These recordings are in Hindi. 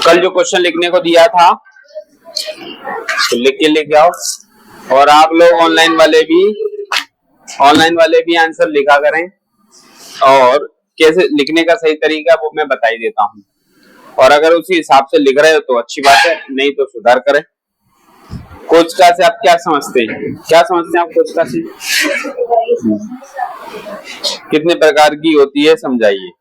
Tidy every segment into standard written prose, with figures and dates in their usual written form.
कल जो क्वेश्चन लिखने को दिया था तो लिख के लेके आओ, और आप लोग ऑनलाइन वाले भी आंसर लिखा करें, और कैसे लिखने का सही तरीका वो मैं बता ही देता हूँ। और अगर उसी हिसाब से लिख रहे हो तो अच्छी बात है, नहीं तो सुधार करें। कोचका से आप क्या समझते हैं? आप कोचका से? कितने प्रकार की होती है समझाइए।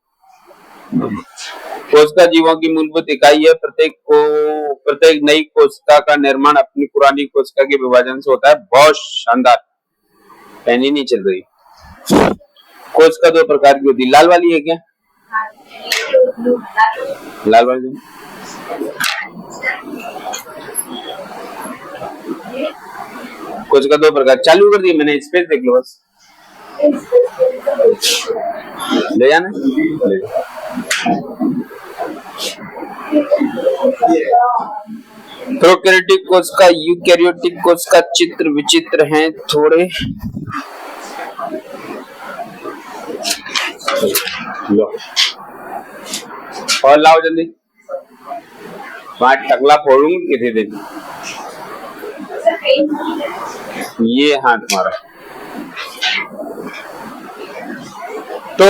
कोशिका जीवों की मूलभूत इकाई है। प्रत्येक नई कोशिका का निर्माण अपनी पुरानी कोशिका के विभाजन से होता है। बहुत शानदार, पेन ही नहीं चल रही। कोशिका दो प्रकार की होती है। लाल वाली है क्या? लाल वाली कोशिका दो प्रकार। चालू कर दी मैंने, स्पेस देख लो बस, ले जाना। प्रोकैरियोटिक कोशिका, यूकैरियोटिक कोशिका चित्र विचित्र हैं थोड़े। लो और लाओ जल्दी, वहां टकला फोड़ूंगी किसी दिन। ये हाँ तुम्हारा। तो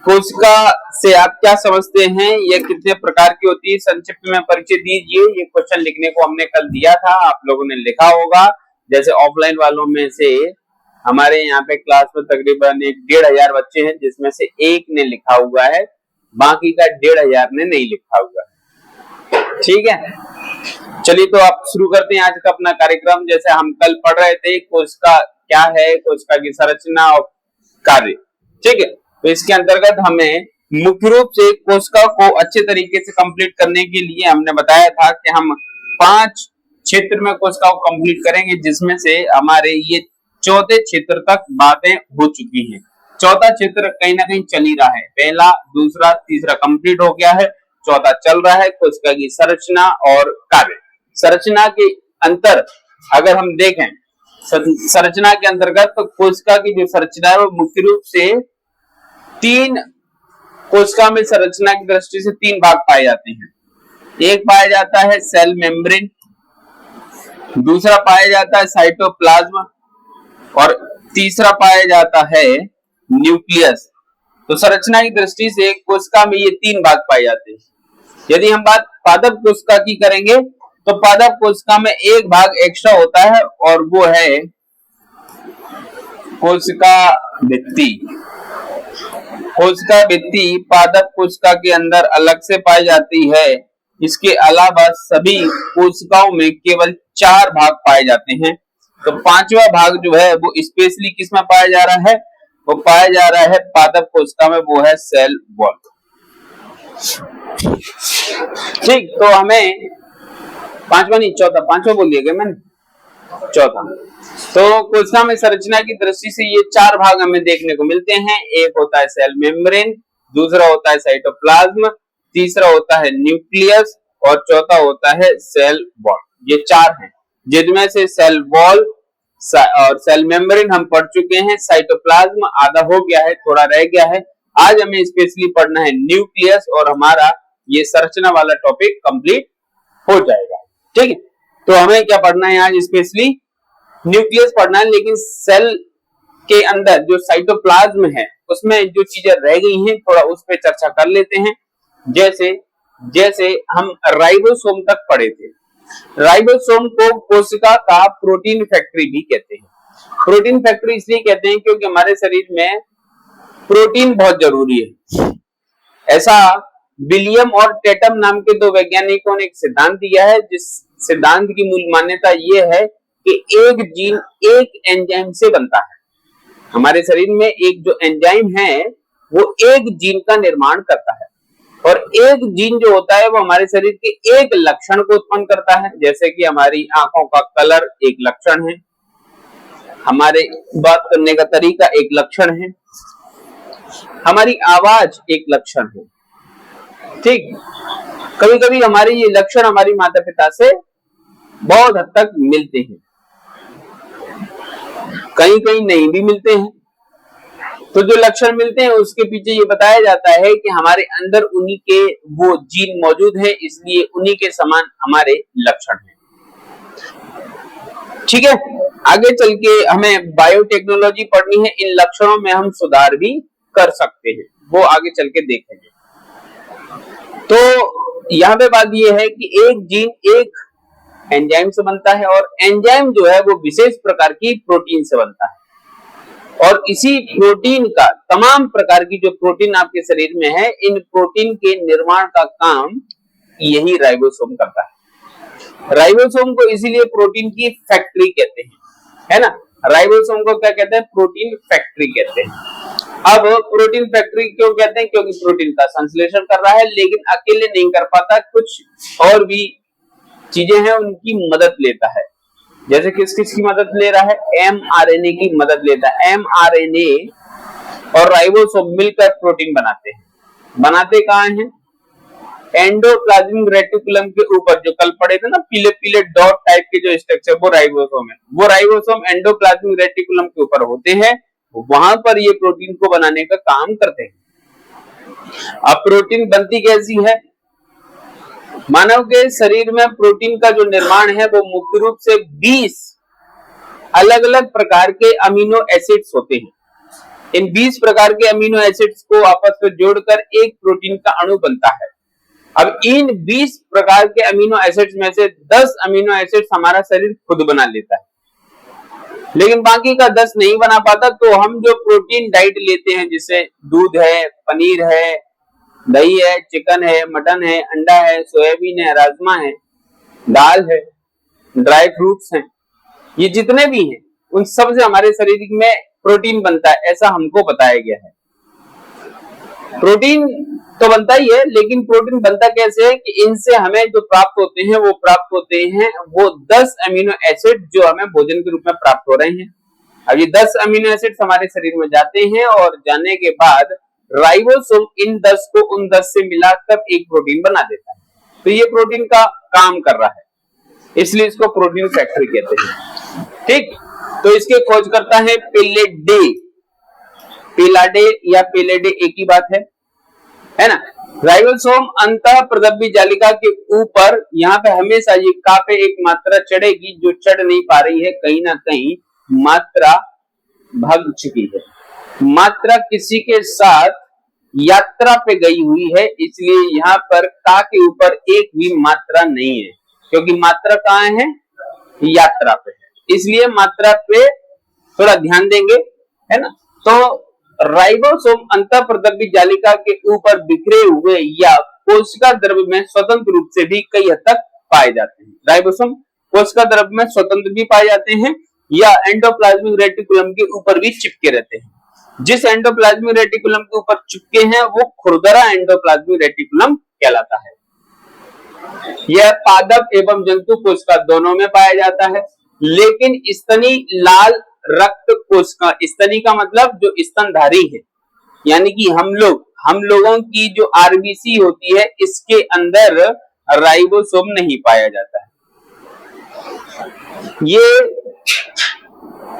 कोशिका से आप क्या समझते हैं, ये कितने प्रकार की होती है, संक्षिप्त में परिचय दीजिए। ये क्वेश्चन लिखने को हमने कल दिया था, आप लोगों ने लिखा होगा। जैसे ऑफलाइन वालों में से हमारे यहाँ पे क्लास में तकरीबन 1500 बच्चे हैं, जिसमें से एक ने लिखा हुआ है, बाकी का 1500 ने नहीं लिखा हुआ है। ठीक है, चलिए तो आप शुरू करते हैं आज का अपना कार्यक्रम। जैसे हम कल पढ़ रहे थे कोशिका क्या है, कोशिका की संरचना और कार्य। ठीक है, तो इसके अंतर्गत हमें मुख्य रूप से कोशिका को अच्छे तरीके से कंप्लीट करने के लिए हमने बताया था कि हम 5 क्षेत्र में कोशिका को कंप्लीट करेंगे, जिसमें से हमारे ये चौथे क्षेत्र तक बातें हो चुकी हैं। चौथा क्षेत्र कहीं ना कहीं चल ही रहा है, पहला दूसरा तीसरा कंप्लीट हो गया है, चौथा चल रहा है, कोशिका की संरचना और कार्य। संरचना के अंतर अगर हम देखें, संरचना के अंतर्गत तो कोशिका की जो संरचना है वो मुख्य रूप से 3 कोशिका में संरचना की दृष्टि से 3 भाग पाए जाते हैं। एक पाया जाता है सेल मेम्ब्रेन, दूसरा पाया जाता है साइटोप्लाज्म, और तीसरा पाया जाता है न्यूक्लियस। तो संरचना की दृष्टि से कोशिका में ये 3 भाग पाए जाते हैं। यदि हम बात पादप कोशिका की करेंगे तो पादप कोशिका में एक भाग एक्स्ट्रा होता है, और वो है कोशिका भित्ति। कोशिका भित्ति पादप कोशिका के अंदर अलग से पाई जाती है। इसके अलावा सभी कोशिकाओं में केवल 4 भाग पाए जाते हैं। तो 5वां भाग जो है वो स्पेशली किसमें पाया जा रहा है? वो पाया जा रहा है पादप कोशिका में, वो है सेल वॉल। ठीक, तो हमें 5वां नहीं, पांचवा बोल दिया गया मैंने, चौथा। तो कोशिका में संरचना की दृष्टि से ये 4 भाग हमें देखने को मिलते हैं। एक होता है सेल मेम्ब्रेन, दूसरा होता है साइटोप्लाज्म, तीसरा होता है न्यूक्लियस, और चौथा होता है सेल वॉल। ये 4 हैं, जिनमें से सेल वॉल और सेल मेम्ब्रेन हम पढ़ चुके हैं। साइटोप्लाज्म आधा हो गया है, थोड़ा रह गया है। आज हमें स्पेशली पढ़ना है न्यूक्लियस, और हमारा ये संरचना वाला टॉपिक कंप्लीट हो जाएगा। ठीक है, तो हमें क्या पढ़ना है आज? स्पेशली न्यूक्लियस पढ़ना है, लेकिन सेल के अंदर जो साइटोप्लाज्म है उसमें जो चीजें रह गई हैं थोड़ा उस पर चर्चा कर लेते हैं। जैसे हम राइबोसोम तक पढ़े थे। राइबोसोम को कोशिका का प्रोटीन फैक्ट्री भी कहते हैं। प्रोटीन फैक्ट्री इसलिए कहते हैं क्योंकि हमारे शरीर में प्रोटीन बहुत जरूरी है। ऐसा विलियम और टेटम नाम के 2 वैज्ञानिकों ने एक सिद्धांत दिया है, जिस सिद्धांत की मूल मान्यता यह है कि एक जीन एक एंजाइम से बनता है। हमारे शरीर में एक जो एंजाइम है वो एक जीन का निर्माण करता है, और एक जीन जो होता है वो हमारे शरीर के एक लक्षण को उत्पन्न करता है। जैसे कि हमारी आंखों का कलर एक लक्षण है, हमारे बात करने का तरीका एक लक्षण है, हमारी आवाज एक लक्षण है। ठीक, कभी कभी हमारे ये लक्षण हमारी माता पिता से बहुत हद तक मिलते हैं, कहीं कहीं नहीं भी मिलते हैं। तो जो लक्षण मिलते हैं उसके पीछे ये बताया जाता है कि हमारे अंदर उन्हीं के वो जीन मौजूद है, इसलिए उन्हीं के समान हमारे लक्षण हैं। ठीक है, आगे चल के हमें बायोटेक्नोलॉजी पढ़नी है, इन लक्षणों में हम सुधार भी कर सकते हैं, वो आगे चल के देखेंगे। तो यहाँ पे बात ये है कि एक जीन एक एंजाइम से बनता है और एंजाइम जो है वो विशेष प्रकार की प्रोटीन से बनता है, और इसी प्रोटीन का तमाम प्रकार की जो प्रोटीन आपके शरीर में है, इन प्रोटीन के निर्माण का काम यही राइबोसोम करता है। राइबोसोम को इसीलिए प्रोटीन की फैक्ट्री कहते हैं, है ना। राइबोसोम को क्या कहते हैं? प्रोटीन फैक्ट्री कहते हैं। अब प्रोटीन फैक्ट्री क्यों कहते हैं? क्योंकि प्रोटीन का संश्लेषण कर रहा है, लेकिन अकेले नहीं कर पाता, कुछ और भी चीजें हैं उनकी मदद लेता है। जैसे किस किस की मदद ले रहा है? mRNA की मदद लेता है। mRNA और राइबोसोम मिलकर प्रोटीन बनाते हैं। बनाते कहाँ हैं? एंडोप्लाज्मिक रेटिकुलम के ऊपर, जो कल पढ़े थे ना पीले पीले डॉट टाइप के जो स्ट्रक्चर, वो राइबोसोम है। वो राइबोसोम एंडोप्लाज्मिक रेटिकुलम के ऊपर होते हैं, वहां पर ये प्रोटीन को बनाने का काम करते हैं। अब प्रोटीन बनती कैसी है? मानव के शरीर में प्रोटीन का जो निर्माण है वो मुख्य रूप से 20 अलग अलग प्रकार के अमीनो एसिड्स होते हैं। इन 20 प्रकार के अमीनो एसिड्स को आपस में जोड़कर एक प्रोटीन का अणु बनता है। अब इन 20 प्रकार के अमीनो एसिड्स में से 10 अमीनो एसिड्स हमारा शरीर खुद बना लेता है, लेकिन बाकी का 10 नहीं बना पाता। तो हम जो प्रोटीन डाइट लेते हैं, जिससे दूध है, पनीर है, दही है, चिकन है, मटन है, अंडा है, सोयाबीन है, राजमा है, दाल है, ड्राई फ्रूट्स हैं, ये जितने भी हैं उन सब से हमारे शरीर में प्रोटीन बनता है, ऐसा हमको बताया गया है। प्रोटीन तो बनता ही है, लेकिन प्रोटीन बनता कैसे है कि इनसे हमें जो प्राप्त होते हैं वो प्राप्त होते हैं वो 10 अमीनो एसिड जो हमें भोजन के रूप में प्राप्त हो रहे हैं। अब ये 10 अमीनो एसिड हमारे शरीर में जाते हैं और जाने के बाद राइबोसोम इन 10 को उन 10 से मिलाकर एक प्रोटीन बना देता है। तो ये प्रोटीन का काम कर रहा है, इसलिए इसको प्रोटीन फैक्ट्री कहते हैं। ठीक, तो इसके खोज करता है पिलाडे। पिलाडे या पिलेडे एक ही बात है ना। राइबोसोम अंतः प्रदब्बी जालिका के ऊपर, यहाँ पे हमेशा ये का पे एक मात्रा चढ़ेगी जो चढ़ नहीं पा रही है, कहीं ना कहीं मात्रा भाग चुकी है। मात्रा किसी के साथ यात्रा पे गई हुई है, इसलिए यहाँ पर का के ऊपर एक भी मात्रा नहीं है, क्योंकि मात्रा कहाँ है? यात्रा पे है, इसलिए मात्रा पे थोड़ा ध्यान देंगे, है ना। तो राइबोसोम अंतःप्रदब्बी जालिका के ऊपर बिखरे हुए या कोशिका द्रव्य में स्वतंत्र रूप से भी कई हद तक पाए जाते हैं। राइबोसोम कोशिका द्रव्य में स्वतंत्र भी पाए जाते हैं या एंडोप्लाज्मिक रेटिकुलम के ऊपर भी चिपके रहते हैं। जिस एंडोप्लाज्मिक रेटिकुलम के ऊपर चिपके हैं वो खुरदरा एंडोप्लाज्मिक रेटिकुलम कहलाता है। यह पादप एवं जंतु कोशिका दोनों में पाया जाता है, लेकिन स्तनी लाल रक्त कोशिका, स्तनी का मतलब जो स्तनधारी है, यानी कि हम लोगों की जो आरबीसी होती है, इसके अंदर राइबोसोम नहीं पाया जाता है। ये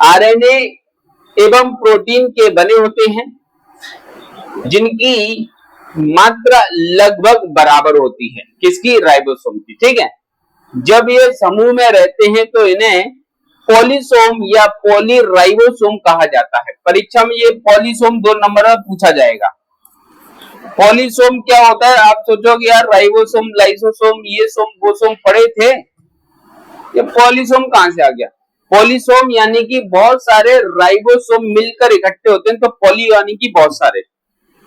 आरएनए एवं प्रोटीन के बने होते हैं, जिनकी मात्रा लगभग बराबर होती है। किसकी? राइबोसोम की। ठीक है, जब ये समूह में रहते हैं तो इन्हें पॉलीसोम या पॉलीराइबोसोम कहा जाता है। परीक्षा में ये पॉलीसोम 2 नंबर में पूछा जाएगा। पॉलीसोम क्या होता है? आप सोचोगे यार राइबोसोम, लाइसोसोम, ये सोम वो सोम पढ़े थे, ये पॉलीसोम कहां से आ गया? पॉलीसोम यानी कि बहुत सारे राइबोसोम मिलकर इकट्ठे होते हैं, तो पॉली यानी कि बहुत सारे,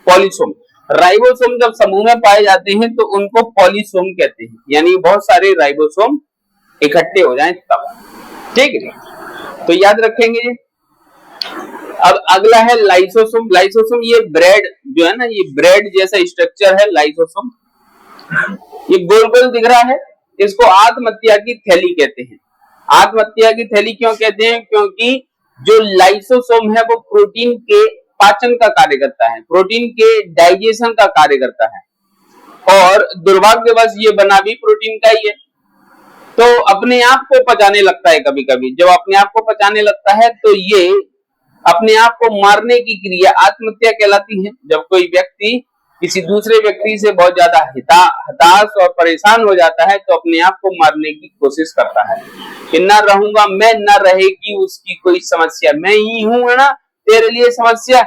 पॉलीसोम। राइबोसोम जब समूह में पाए जाते हैं तो उनको पॉलीसोम कहते हैं, यानी बहुत सारे राइबोसोम इकट्ठे हो जाएं तब। ठीक है, तो याद रखेंगे। अब अगला है लाइसोसोम। लाइसोसोम ये ब्रेड जो है ना, ये ब्रेड जैसा स्ट्रक्चर है लाइसोसोम। ये गोल गोल दिख रहा है, इसको आत्महत्या की थैली कहते हैं। आत्महत्या की थैली क्यों कहते हैं? क्योंकि जो लाइसोसोम है वो प्रोटीन के पाचन का कार्य करता है, प्रोटीन के डाइजेशन का कार्य करता है, और दुर्भाग्यवश ये बना भी प्रोटीन का ही है, तो अपने आप को पचाने लगता है। कभी कभी जब अपने आप को पचाने लगता है तो ये अपने आप को मारने की क्रिया आत्महत्या कहलाती है। जब कोई व्यक्ति किसी दूसरे व्यक्ति से बहुत ज्यादा हताश और परेशान हो जाता है तो अपने आप को मारने की कोशिश करता है कि न रहूंगा मैं, न रहेगी उसकी कोई समस्या, मैं ही हूं ना तेरे लिए समस्या,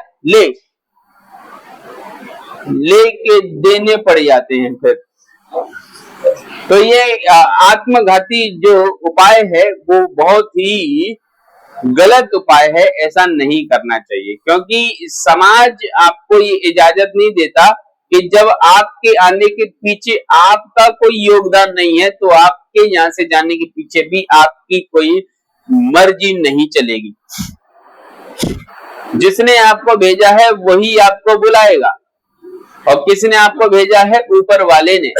लेके देने पड़ जाते हैं फिर। तो ये आत्मघाती जो उपाय है वो बहुत ही गलत उपाय है, ऐसा नहीं करना चाहिए, क्योंकि समाज आपको ये इजाजत नहीं देता कि जब आपके आने के पीछे आपका कोई योगदान नहीं है तो आपके यहाँ से जाने के पीछे भी आपकी कोई मर्जी नहीं चलेगी। जिसने आपको भेजा है वही आपको बुलाएगा, और किसने आपको भेजा है? ऊपर वाले ने।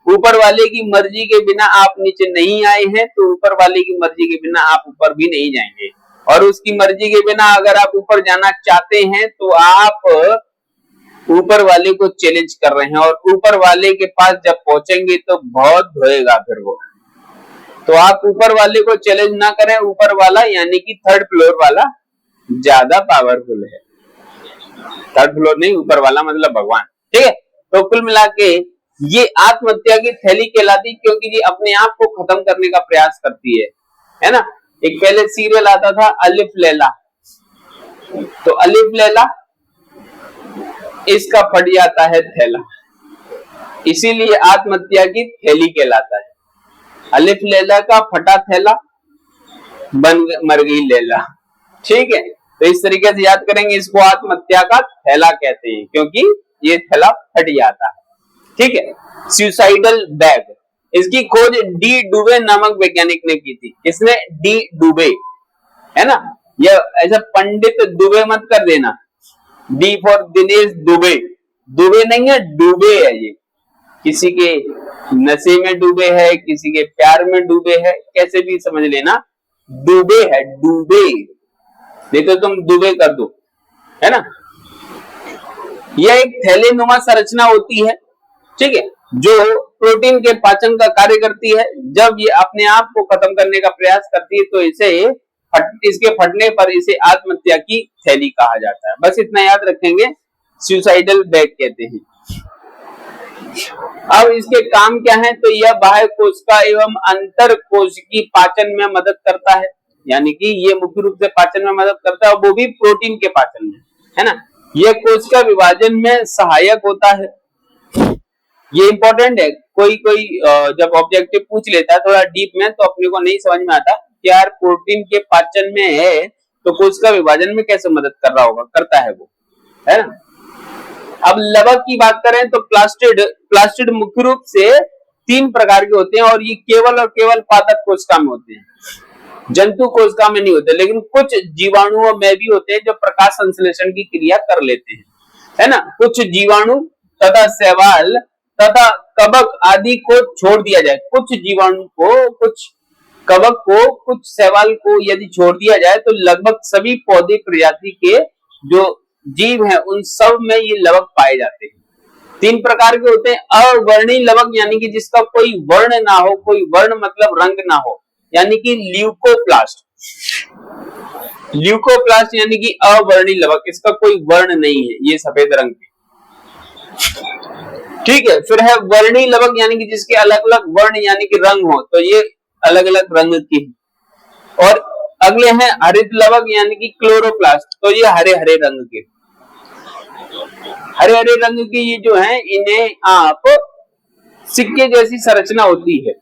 ऊपर वाले की मर्जी के बिना आप नीचे नहीं आए हैं तो ऊपर वाले की मर्जी के बिना आप ऊपर भी नहीं जाएंगे, और उसकी मर्जी के बिना अगर आप ऊपर जाना चाहते हैं तो आप ऊपर वाले को चैलेंज कर रहे हैं, और ऊपर वाले के पास जब पहुंचेंगे तो बहुत धोएगा फिर वो। तो आप ऊपर वाले को चैलेंज ना करें, ऊपर वाला यानी कि थर्ड फ्लोर वाला ज्यादा पावरफुल है। थर्ड फ्लोर नहीं, ऊपर वाला मतलब भगवान, ठीक है। तो कुल मिला के ये आत्महत्या की थैली कहलाती, क्योंकि ये अपने आप को खत्म करने का प्रयास करती है ना। एक पहले सीरियल आता था अलिफ लैला, तो अलिफ लैला इसका फट जाता है थैला, इसीलिए आत्महत्या की थैली कहलाता है। अलिफ लैला का फटा थैला, मर गई लैला, ठीक है। तो इस तरीके से याद करेंगे, इसको आत्महत्या का थैला कहते हैं क्योंकि ये थैला फट जाता है, ठीक है। सुसाइडल बैग, इसकी खोज डी डुबे नामक वैज्ञानिक ने की थी। किसने? डी डुबे, है ना। ये ऐसा पंडित दुबे मत कर देना, डी फॉर दिनेश दुबे, दुबे नहीं है, डूबे है। ये किसी के नशे में डूबे है, किसी के प्यार में डूबे है, कैसे भी समझ लेना, डूबे है, डूबे, नहीं तो तुम दुबे कर दो, है ना। यह एक थैलेनुमा संरचना होती है, ठीक है, जो प्रोटीन के पाचन का कार्य करती है। जब ये अपने आप को खत्म करने का प्रयास करती है तो इसके फटने पर इसे आत्महत्या की थैली कहा जाता है। बस इतना याद रखेंगे, सुसाइडल बैग कहते हैं। अब इसके काम क्या है? तो यह बाह्य कोशिका एवं अंतर कोशिकीय पाचन में मदद करता है, यानी कि ये मुख्य रूप से पाचन में मदद करता है, वो भी प्रोटीन के पाचन में, है ना। यह कोशिका विभाजन में सहायक होता है। ये इंपॉर्टेंट है, कोई जब ऑब्जेक्टिव पूछ लेता है थोड़ा डीप में तो अपने को नहीं समझ में आता कि यार प्रोटीन के पाचन में है तो कोशिका विभाजन में कैसे मदद कर रहा होगा, करता है वो, है ना। अब लवक की बात करें तो प्लास्टिड मुख्य रूप से 3 प्रकार के होते हैं, और ये केवल और केवल पादप कोशिका में होते हैं, जंतु कोशिका में नहीं होते। लेकिन कुछ जीवाणुओं में भी होते हैं जो प्रकाश संश्लेषण की क्रिया कर लेते हैं, है ना। कुछ जीवाणु तथा शैवाल तथा कवक आदि को छोड़ दिया जाए, कुछ जीवाणु को, कुछ कवक को, कुछ शैवाल को यदि छोड़ दिया जाए तो लगभग सभी पौधे प्रजाति के जो जीव हैं उन सब में ये लवक पाए जाते हैं। 3 प्रकार के होते हैं। अवर्णी लवक यानी कि जिसका कोई वर्ण ना हो, कोई वर्ण मतलब रंग ना हो, यानी कि ल्यूकोप्लास्ट। ल्यूकोप्लास्ट यानी कि अवर्णी लवक, इसका कोई वर्ण नहीं है, ये सफेद रंग के, ठीक है। फिर है वर्णी लवक यानी कि जिसके अलग अलग वर्ण यानी कि रंग हो, तो ये अलग अलग रंग की। और अगले हैं हरित लवक यानी कि क्लोरोप्लास्ट, तो ये हरे हरे रंग के, हरे हरे रंग की ये जो है इन्हें आप सिक्के जैसी संरचना होती है।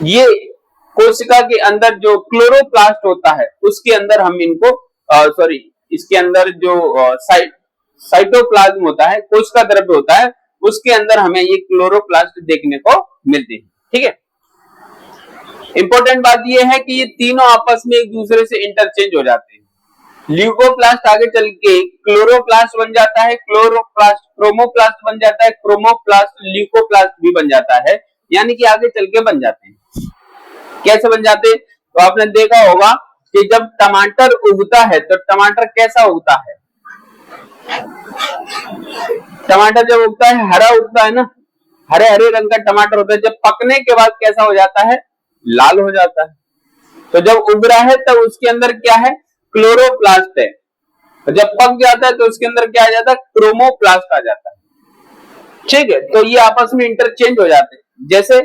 ये कोशिका के अंदर जो क्लोरोप्लास्ट होता है उसके अंदर हम इनको इसके अंदर जो साइटोप्लाज्म होता है, कोशिका द्रव्य होता है, उसके अंदर हमें ये क्लोरोप्लास्ट देखने को मिलते हैं, ठीक है। इंपॉर्टेंट बात ये है कि ये तीनों आपस में एक दूसरे से इंटरचेंज हो जाते हैं। ल्यूकोप्लास्ट आगे चल के क्लोरोप्लास्ट बन जाता है, क्लोरोप्लास्ट क्रोमोप्लास्ट बन जाता है, क्रोमोप्लास्ट ल्यूकोप्लास्ट भी बन जाता है, यानी कि आगे चल के बन जाते हैं। कैसे बन जाते हैं? तो आपने देखा होगा कि जब टमाटर उगता है तो टमाटर कैसा उगता है? टमाटर जब उगता है हरा उगता है ना, हरे हरे रंग का टमाटर होता है। जब पकने के बाद कैसा हो जाता है? लाल हो जाता है। तो जब उग रहा है तब उसके अंदर क्या है? क्लोरोप्लास्ट है। जब पक जाता है तो उसके अंदर क्या आ जाता है, क्रोमोप्लास्ट आ जाता है। ठीक है, तो ये आपस में इंटरचेंज हो जाते हैं। जैसे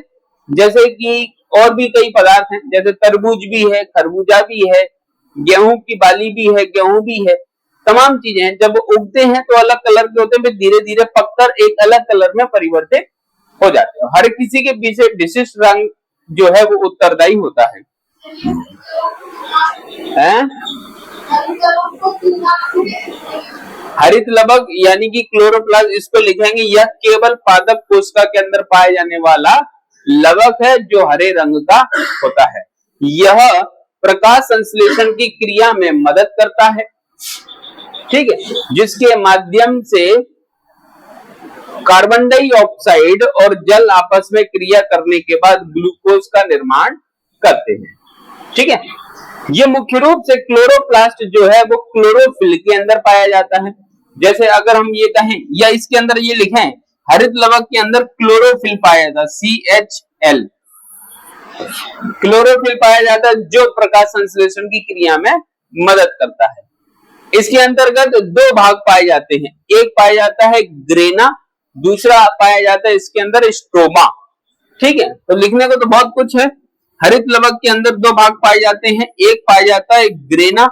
जैसे कि और भी कई पदार्थ हैं, जैसे तरबूज भी है, खरबूजा भी है, गेहूं की बाली भी है, गेहूं भी है, तमाम चीजें हैं। जब उगते हैं तो अलग कलर के होते हैं, फिर धीरे धीरे पककर एक अलग कलर में परिवर्तित हो जाते हैं। हर किसी के पीछे विशिष्ट रंग जो है वो उत्तरदायी होता है। हरित लवक यानी कि क्लोरोप्लास्ट, इसको लिखेंगे, यह केवल पादप कोशिका के अंदर पाए जाने वाला लवक है जो हरे रंग का होता है। यह प्रकाश संश्लेषण की क्रिया में मदद करता है, ठीक है, जिसके माध्यम से कार्बन डाइऑक्साइड और जल आपस में क्रिया करने के बाद ग्लूकोज का निर्माण करते हैं। ठीक है, ये मुख्य रूप से क्लोरोप्लास्ट जो है वो क्लोरोफिल के अंदर पाया जाता है। जैसे अगर हम ये कहें या इसके अंदर ये लिखें, हरित लवक के अंदर क्लोरोफिल पाया जाता है, CHL, क्लोरोफिल पाया जाता है जो प्रकाश संश्लेषण की क्रिया में मदद करता है। इसके अंतर्गत दो भाग पाए जाते हैं, एक पाया जाता है ग्रेना, दूसरा पाया जाता है इसके अंदर स्ट्रोमा। ठीक है, तो लिखने को तो बहुत कुछ है। हरित लवक के अंदर दो भाग पाए जाते हैं, एक पाया जाता है ग्रेना,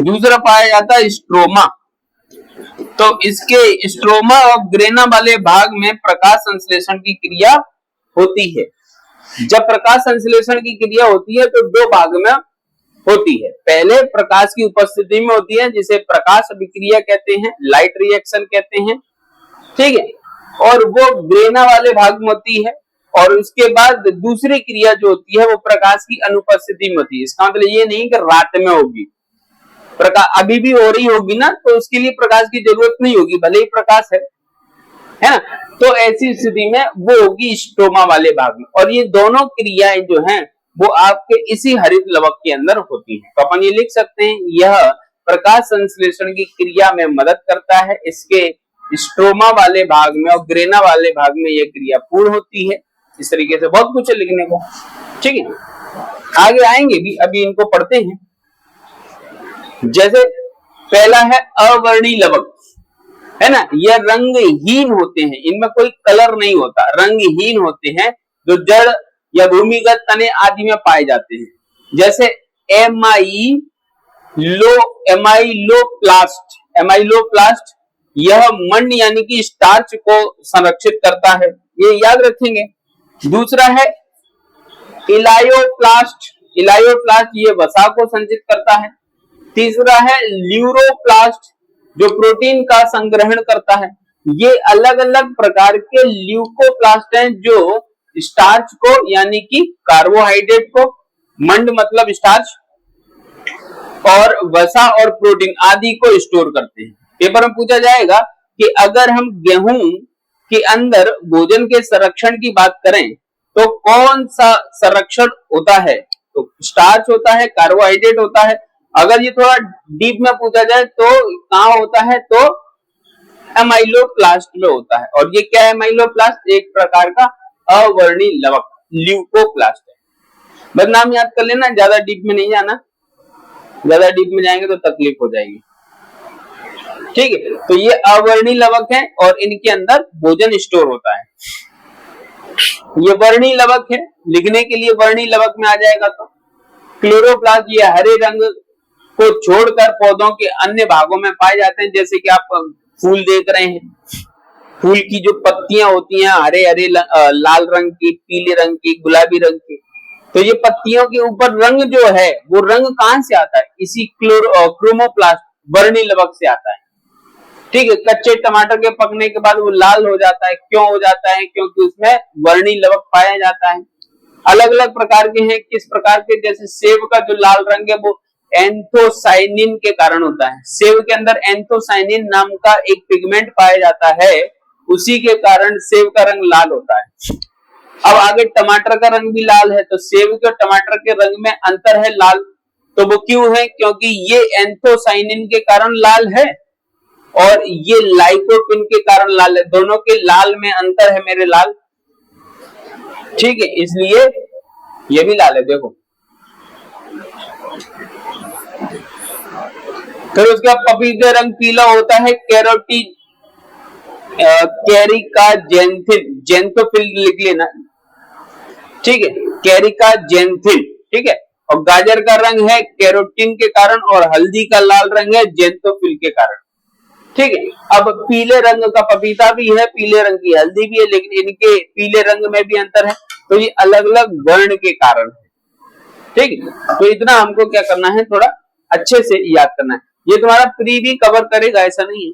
दूसरा पाया जाता है स्ट्रोमा। तो इसके स्ट्रोमा और ग्रेना वाले भाग में प्रकाश संश्लेषण की क्रिया होती है। जब प्रकाश संश्लेषण की क्रिया होती है तो दो भाग में होती है। पहले प्रकाश की उपस्थिति में होती है जिसे प्रकाश अभिक्रिया कहते हैं, लाइट रिएक्शन कहते हैं। ठीक है, और वो ग्रेना वाले भाग में होती है, और उसके बाद दूसरी क्रिया जो होती है वो प्रकाश की अनुपस्थिति में होती है। इसका मतलब ये नहीं कि रात में होगी, प्रकाश अभी भी हो रही होगी ना, तो उसके लिए प्रकाश की जरूरत नहीं होगी, भले ही प्रकाश है ना। तो ऐसी स्थिति में वो होगी स्ट्रोमा वाले भाग में, और ये दोनों क्रियाएं जो हैं वो आपके इसी हरित लवक के अंदर होती हैं। तो अपन ये लिख सकते हैं, यह प्रकाश संश्लेषण की क्रिया में मदद करता है। इसके स्ट्रोमा वाले भाग में और ग्रेना वाले भाग में यह क्रिया पूर्ण होती है। इस तरीके से बहुत कुछ है लिखने को। ठीक है, आगे आएंगे भी, अभी इनको पढ़ते हैं। जैसे पहला है अवर्णी लवक, है ना, यह रंगहीन होते हैं, इनमें कोई कलर नहीं होता, रंगहीन होते हैं, जो जड़ या भूमिगत तने आदि में पाए जाते हैं। जैसे एमाइलोप्लास्ट, यह मंड यानी कि स्टार्च को संरक्षित करता है, ये याद रखेंगे। दूसरा है इलायोप्लास्ट, ये वसा को संचित करता है। तीसरा है ल्यूरोप्लास्ट, जो प्रोटीन का संग्रहण करता है। ये अलग अलग प्रकार के ल्यूकोप्लास्ट हैं जो स्टार्च को यानी कि कार्बोहाइड्रेट को, मंड मतलब स्टार्च, और वसा और प्रोटीन आदि को स्टोर करते हैं। पेपर में पूछा जाएगा कि अगर हम गेहूं के अंदर भोजन के संरक्षण की बात करें तो कौन सा संरक्षण होता है, तो स्टार्च होता है, कार्बोहाइड्रेट होता है। अगर ये थोड़ा डीप में पूछा जाए तो कहां होता है, तो एमाइलोप्लास्ट में होता है। और ये क्या है, एमाइलोप्लास्ट एक प्रकार का अवर्णी लवक ल्यूकोप्लास्ट है। बस नाम याद कर लेना, ज्यादा डीप में नहीं जाना, ज्यादा डीप में जाएंगे तो तकलीफ हो जाएगी। ठीक है, तो ये अवर्णी लवक है और इनके अंदर भोजन स्टोर होता है। ये वर्णी लवक है, लिखने के लिए वर्णी लवक में आ जाएगा। तो क्लोरोप्लास्ट ये हरे रंग को छोड़कर पौधों के अन्य भागों में पाए जाते हैं। जैसे कि आप फूल देख रहे हैं, फूल की जो पत्तियां होती हैं हरे हरे लाल रंग की, पीले रंग की, गुलाबी रंग की, तो ये पत्तियों के ऊपर रंग जो है वो रंग कहां से आता है, इसी क्रोमोप्लास्ट वर्णी लवक से आता है। ठीक है, कच्चे टमाटर के पकने के बाद वो लाल हो जाता है, क्यों हो जाता है, क्योंकि उसमें वर्णी लवक पाया जाता है। अलग अलग प्रकार के हैं, किस प्रकार के, जैसे सेब का जो लाल रंग है वो एंथोसाइनिन के कारण होता है। सेब के अंदर एंथोसाइनिन नाम का एक पिगमेंट पाया जाता है, उसी के कारण सेब का रंग लाल होता है। अब आगे टमाटर का रंग भी लाल है, तो सेब के टमाटर के रंग में अंतर है लाल, तो वो क्यों है, क्योंकि ये एंथोसाइनिन के कारण लाल है और ये लाइकोपिन के कारण लाल है। दोनों के लाल में अंतर है मेरे लाल। ठीक है, इसलिए ये भी लाल है। देखो फिर उसका पपीते रंग पीला होता है कैरिकाजेंथिन, जेंथोफिल लिख लेना, ठीक है, कैरिकाजेंथिन, ठीक है। और गाजर का रंग है कैरोटीन के कारण और हल्दी का लाल रंग है जेंथोफिल के कारण, ठीक है। अब पीले रंग का पपीता भी है, पीले रंग की हल्दी भी है, लेकिन इनके पीले रंग में भी अंतर है, तो ये अलग अलग वर्ण के कारण है, ठीक है। तो इतना हमको क्या करना है, थोड़ा अच्छे से याद करना है। ये तुम्हारा प्री भी कवर करेगा, ऐसा नहीं है।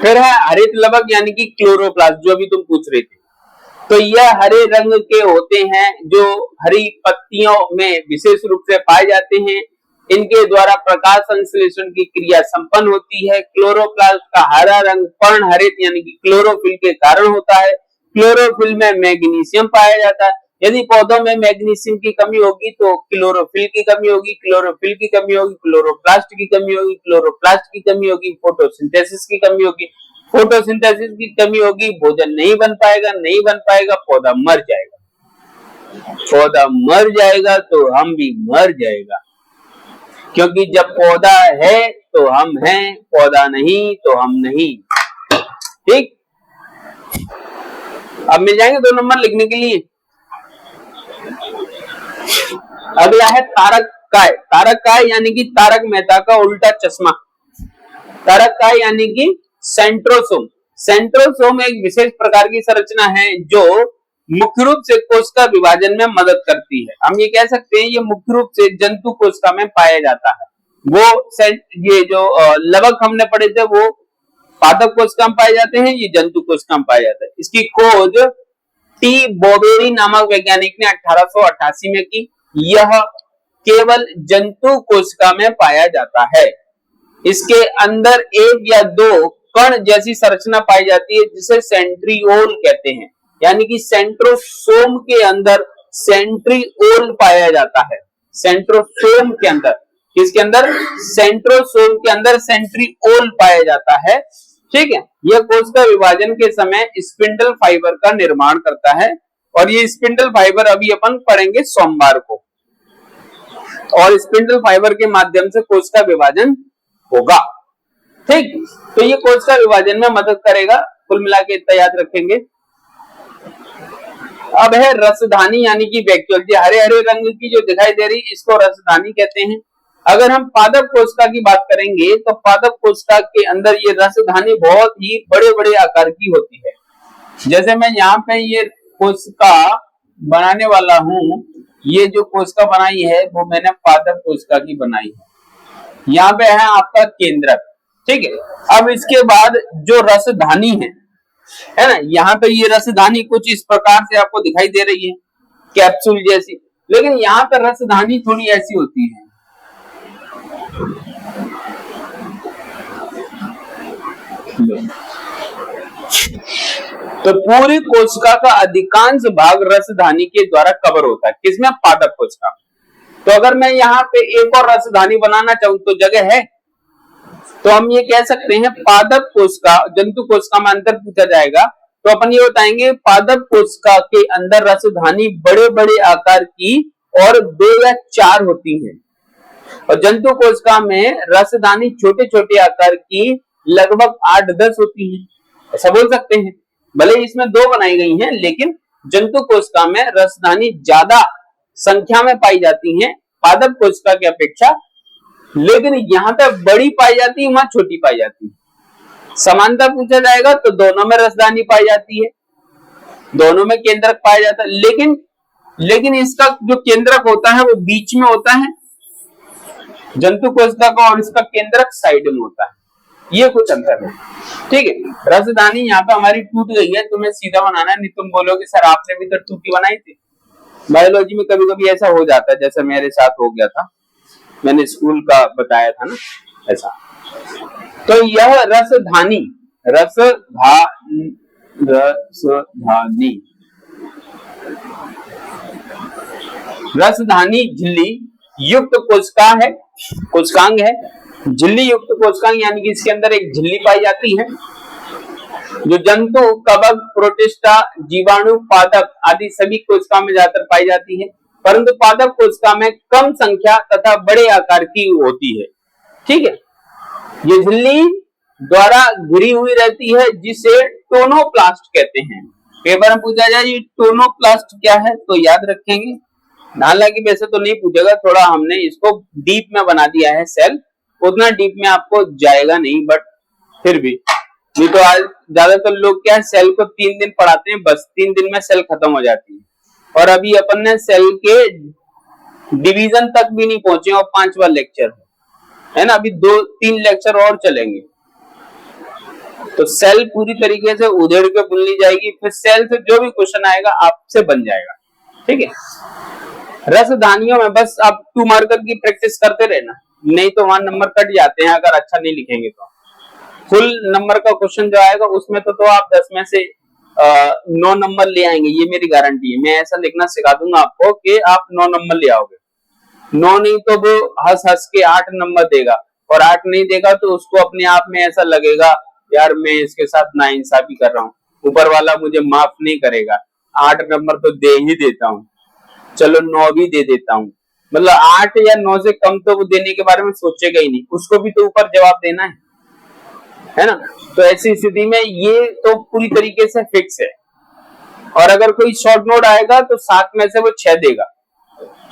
फिर है हरित लवक यानी कि क्लोरोप्लास्ट, जो भी तुम पूछ रहे थे। तो यह हरे रंग के होते हैं, जो हरी पत्तियों में विशेष रूप से पाए जाते हैं। इनके द्वारा प्रकाश संश्लेषण की क्रिया संपन्न होती है। क्लोरोप्लास्ट का हरा रंग पर्णहरित यानी कि क्लोरोफिल के कारण होता है। क्लोरोफिल में मैग्नीशियम पाया जाता है। यदि पौधों में मैग्नीशियम की कमी होगी तो क्लोरोफिल की कमी होगी, क्लोरोफिल की कमी होगी, क्लोरोप्लास्ट की कमी होगी, क्लोरोप्लास्ट की कमी होगी, फोटोसिंथेसिस की कमी होगी, फोटोसिंथेसिस की कमी होगी, भोजन नहीं बन पाएगा, नहीं बन पाएगा, पौधा मर जाएगा। पौधा मर जाएगा तो हम भी मर जाएगा, क्योंकि जब पौधा है तो हम हैं, पौधा नहीं तो हम नहीं, ठीक। अब मिल जाएंगे 2 नंबर लिखने के लिए। अगला है तारक काय। तारक काय यानी कि तारक मेहता का उल्टा चश्मा। तारक काय यानी कि सेंट्रोसोम। सेंट्रोसोम एक विशेष प्रकार की संरचना है जो मुख्य रूप से कोशिका विभाजन में मदद करती है। हम ये कह सकते हैं ये मुख्य रूप से जंतु कोशिका में पाया जाता है। वो ये जो लवक हमने पढ़े थे वो पादप कोशिका में पाए जाते हैं, ये जंतु कोशिका में पाया जाता है। इसकी खोज टी बोवेरी नामक वैज्ञानिक ने 1888 में की। यह केवल जंतु कोशिका में पाया जाता है। इसके अंदर 1 या 2 कण जैसी संरचना पाई जाती है जिसे सेंट्रिओल कहते हैं, यानी कि सेंट्रोसोम के अंदर सेंट्रिओल पाया जाता है। सेंट्रोसोम के अंदर, किसके अंदर? सेंट्रोसोम के अंदर सेंट्रिओल पाया जाता है, ठीक है। यह कोशिका विभाजन के समय स्पिंडल फाइबर का निर्माण करता है, और ये स्पिंडल फाइबर अभी अपन पढ़ेंगे सोमवार को, और स्पिंडल फाइबर के माध्यम से कोशिका विभाजन होगा, ठीक। तो ये कोशिका विभाजन में मदद करेगा। कुल मिला के इतना याद रखेंगे। अब है रसधानी यानी कि वैक्यूल। ये हरे हरे रंग की जो दिखाई दे रही इसको रसधानी कहते हैं। अगर हम पादप कोशिका की बात करेंगे तो पादप कोशिका के अंदर ये रसधानी बहुत ही बड़े बड़े आकार की होती है। जैसे मैं यहाँ पे ये कोशिका बनाने वाला हूँ, ये जो कोशिका बनाई है वो मैंने पादप कोशिका की बनाई है। यहाँ पे है आपका केंद्रक, ठीक है। अब इसके बाद जो रसधानी है ना, यहाँ पे ये रसधानी कुछ इस प्रकार से आपको दिखाई दे रही है, कैप्सूल जैसी, लेकिन यहाँ पे रसधानी थोड़ी ऐसी होती है। तो पूरी कोशिका का अधिकांश भाग रसधानी के द्वारा कवर होता है। किसमें? पादप कोशिका। तो अगर मैं यहाँ पे एक और रसधानी बनाना चाहूं तो जगह है, तो हम ये कह सकते हैं पादप कोशिका, जंतु कोशिका में अंतर पूछा जाएगा तो अपन ये बताएंगे पादप कोशिका के अंदर रसधानी बड़े बड़े आकार की और 2 या 4 होती है, और जंतु कोशिका में रसधानी छोटे छोटे आकार की लगभग 8-10 होती है, ऐसा बोल सकते हैं। भले इसमें 2 बनाई गई हैं, लेकिन जंतु कोशिका में रसधानी ज्यादा संख्या में पाई जाती है पादप कोशिका की अपेक्षा, लेकिन यहाँ पे बड़ी पाई जाती है, वहां छोटी पाई जाती है। समानता पूछा जाएगा तो दोनों में रसधानी पाई जाती है, दोनों में केंद्रक पाया जाता है, लेकिन इसका जो केंद्रक होता है वो बीच में होता है जंतु कोशिका का, और इसका केंद्रक साइड में होता है। ये कुछ अंतर है, ठीक है। रसधानी यहाँ पे हमारी टूट गई है, तुम्हें सीधा बनाना है, नहीं तुम बोलोगे सर आपने भी तो टूटी बनाई थी। बायोलॉजी में कभी कभी ऐसा हो जाता है, जैसे मेरे साथ हो गया था, मैंने स्कूल का बताया था ना, ऐसा। तो यह रसधानी झिल्ली युक्त कोशिकांग है। झिल्ली युक्त कोशिकांग यानी कि इसके अंदर एक झिल्ली पाई जाती है जो जंतु, कवक, प्रोटिस्टा, जीवाणु, पादप आदि सभी कोशिका में ज्यादातर पाई जाती है, परंतु पादप कोशिका में कम संख्या तथा बड़े आकार की होती है। ठीक है। ये झिल्ली द्वारा घिरी हुई रहती है जिसे टोनोप्लास्ट कहते हैं। पेपर में पूछा जाए ये टोनोप्लास्ट क्या है तो याद रखेंगे। हालांकि वैसे तो नहीं पूछेगा, थोड़ा हमने इसको डीप में बना दिया है सेल, उतना डीप में आपको जाएगा नहीं, बट फिर भी नहीं तो आज ज्यादातर लोग क्या है सेल को 3 दिन पढ़ाते हैं, बस 3 दिन में सेल खत्म हो जाती है। और अभी अपन ने सेल के डिवीजन तक भी नहीं पहुंचे और 5वां लेक्चर है ना, अभी 2-3 लेक्चर और चलेंगे। तो सेल पूरी तरीके से उधेड़ के बुन ली जाएगी, फिर सेल से जो भी क्वेश्चन आएगा आपसे बन जाएगा। ठीक है। रसधानियों में बस आप 2 मार्कर की प्रैक्टिस करते रहना, नहीं तो वहां नंबर कट जाते हैं अगर अच्छा नहीं लिखेंगे तो। फुल नंबर का क्वेश्चन जो आएगा उसमें तो आप 10 में से 9 नंबर ले आएंगे, ये मेरी गारंटी है। मैं ऐसा लिखना सिखा दूंगा आपको कि आप 9 नंबर ले आओगे। 9 नहीं तो वो हंस हंस के 8 नंबर देगा, और 8 नहीं देगा तो उसको अपने आप में ऐसा लगेगा यार मैं इसके साथ नाइंसाफी कर रहा हूँ, ऊपर वाला मुझे माफ नहीं करेगा, 8 नंबर तो दे ही देता हूँ, चलो 9 भी दे देता हूँ। मतलब 8 या 9 से कम तो वो देने के बारे में सोचेगा ही नहीं, उसको भी तो ऊपर जवाब देना है ना। तो ऐसी स्थिति में ये तो पूरी तरीके से फिक्स है। और अगर कोई शॉर्ट नोट आएगा तो 7 में से वो 6 देगा,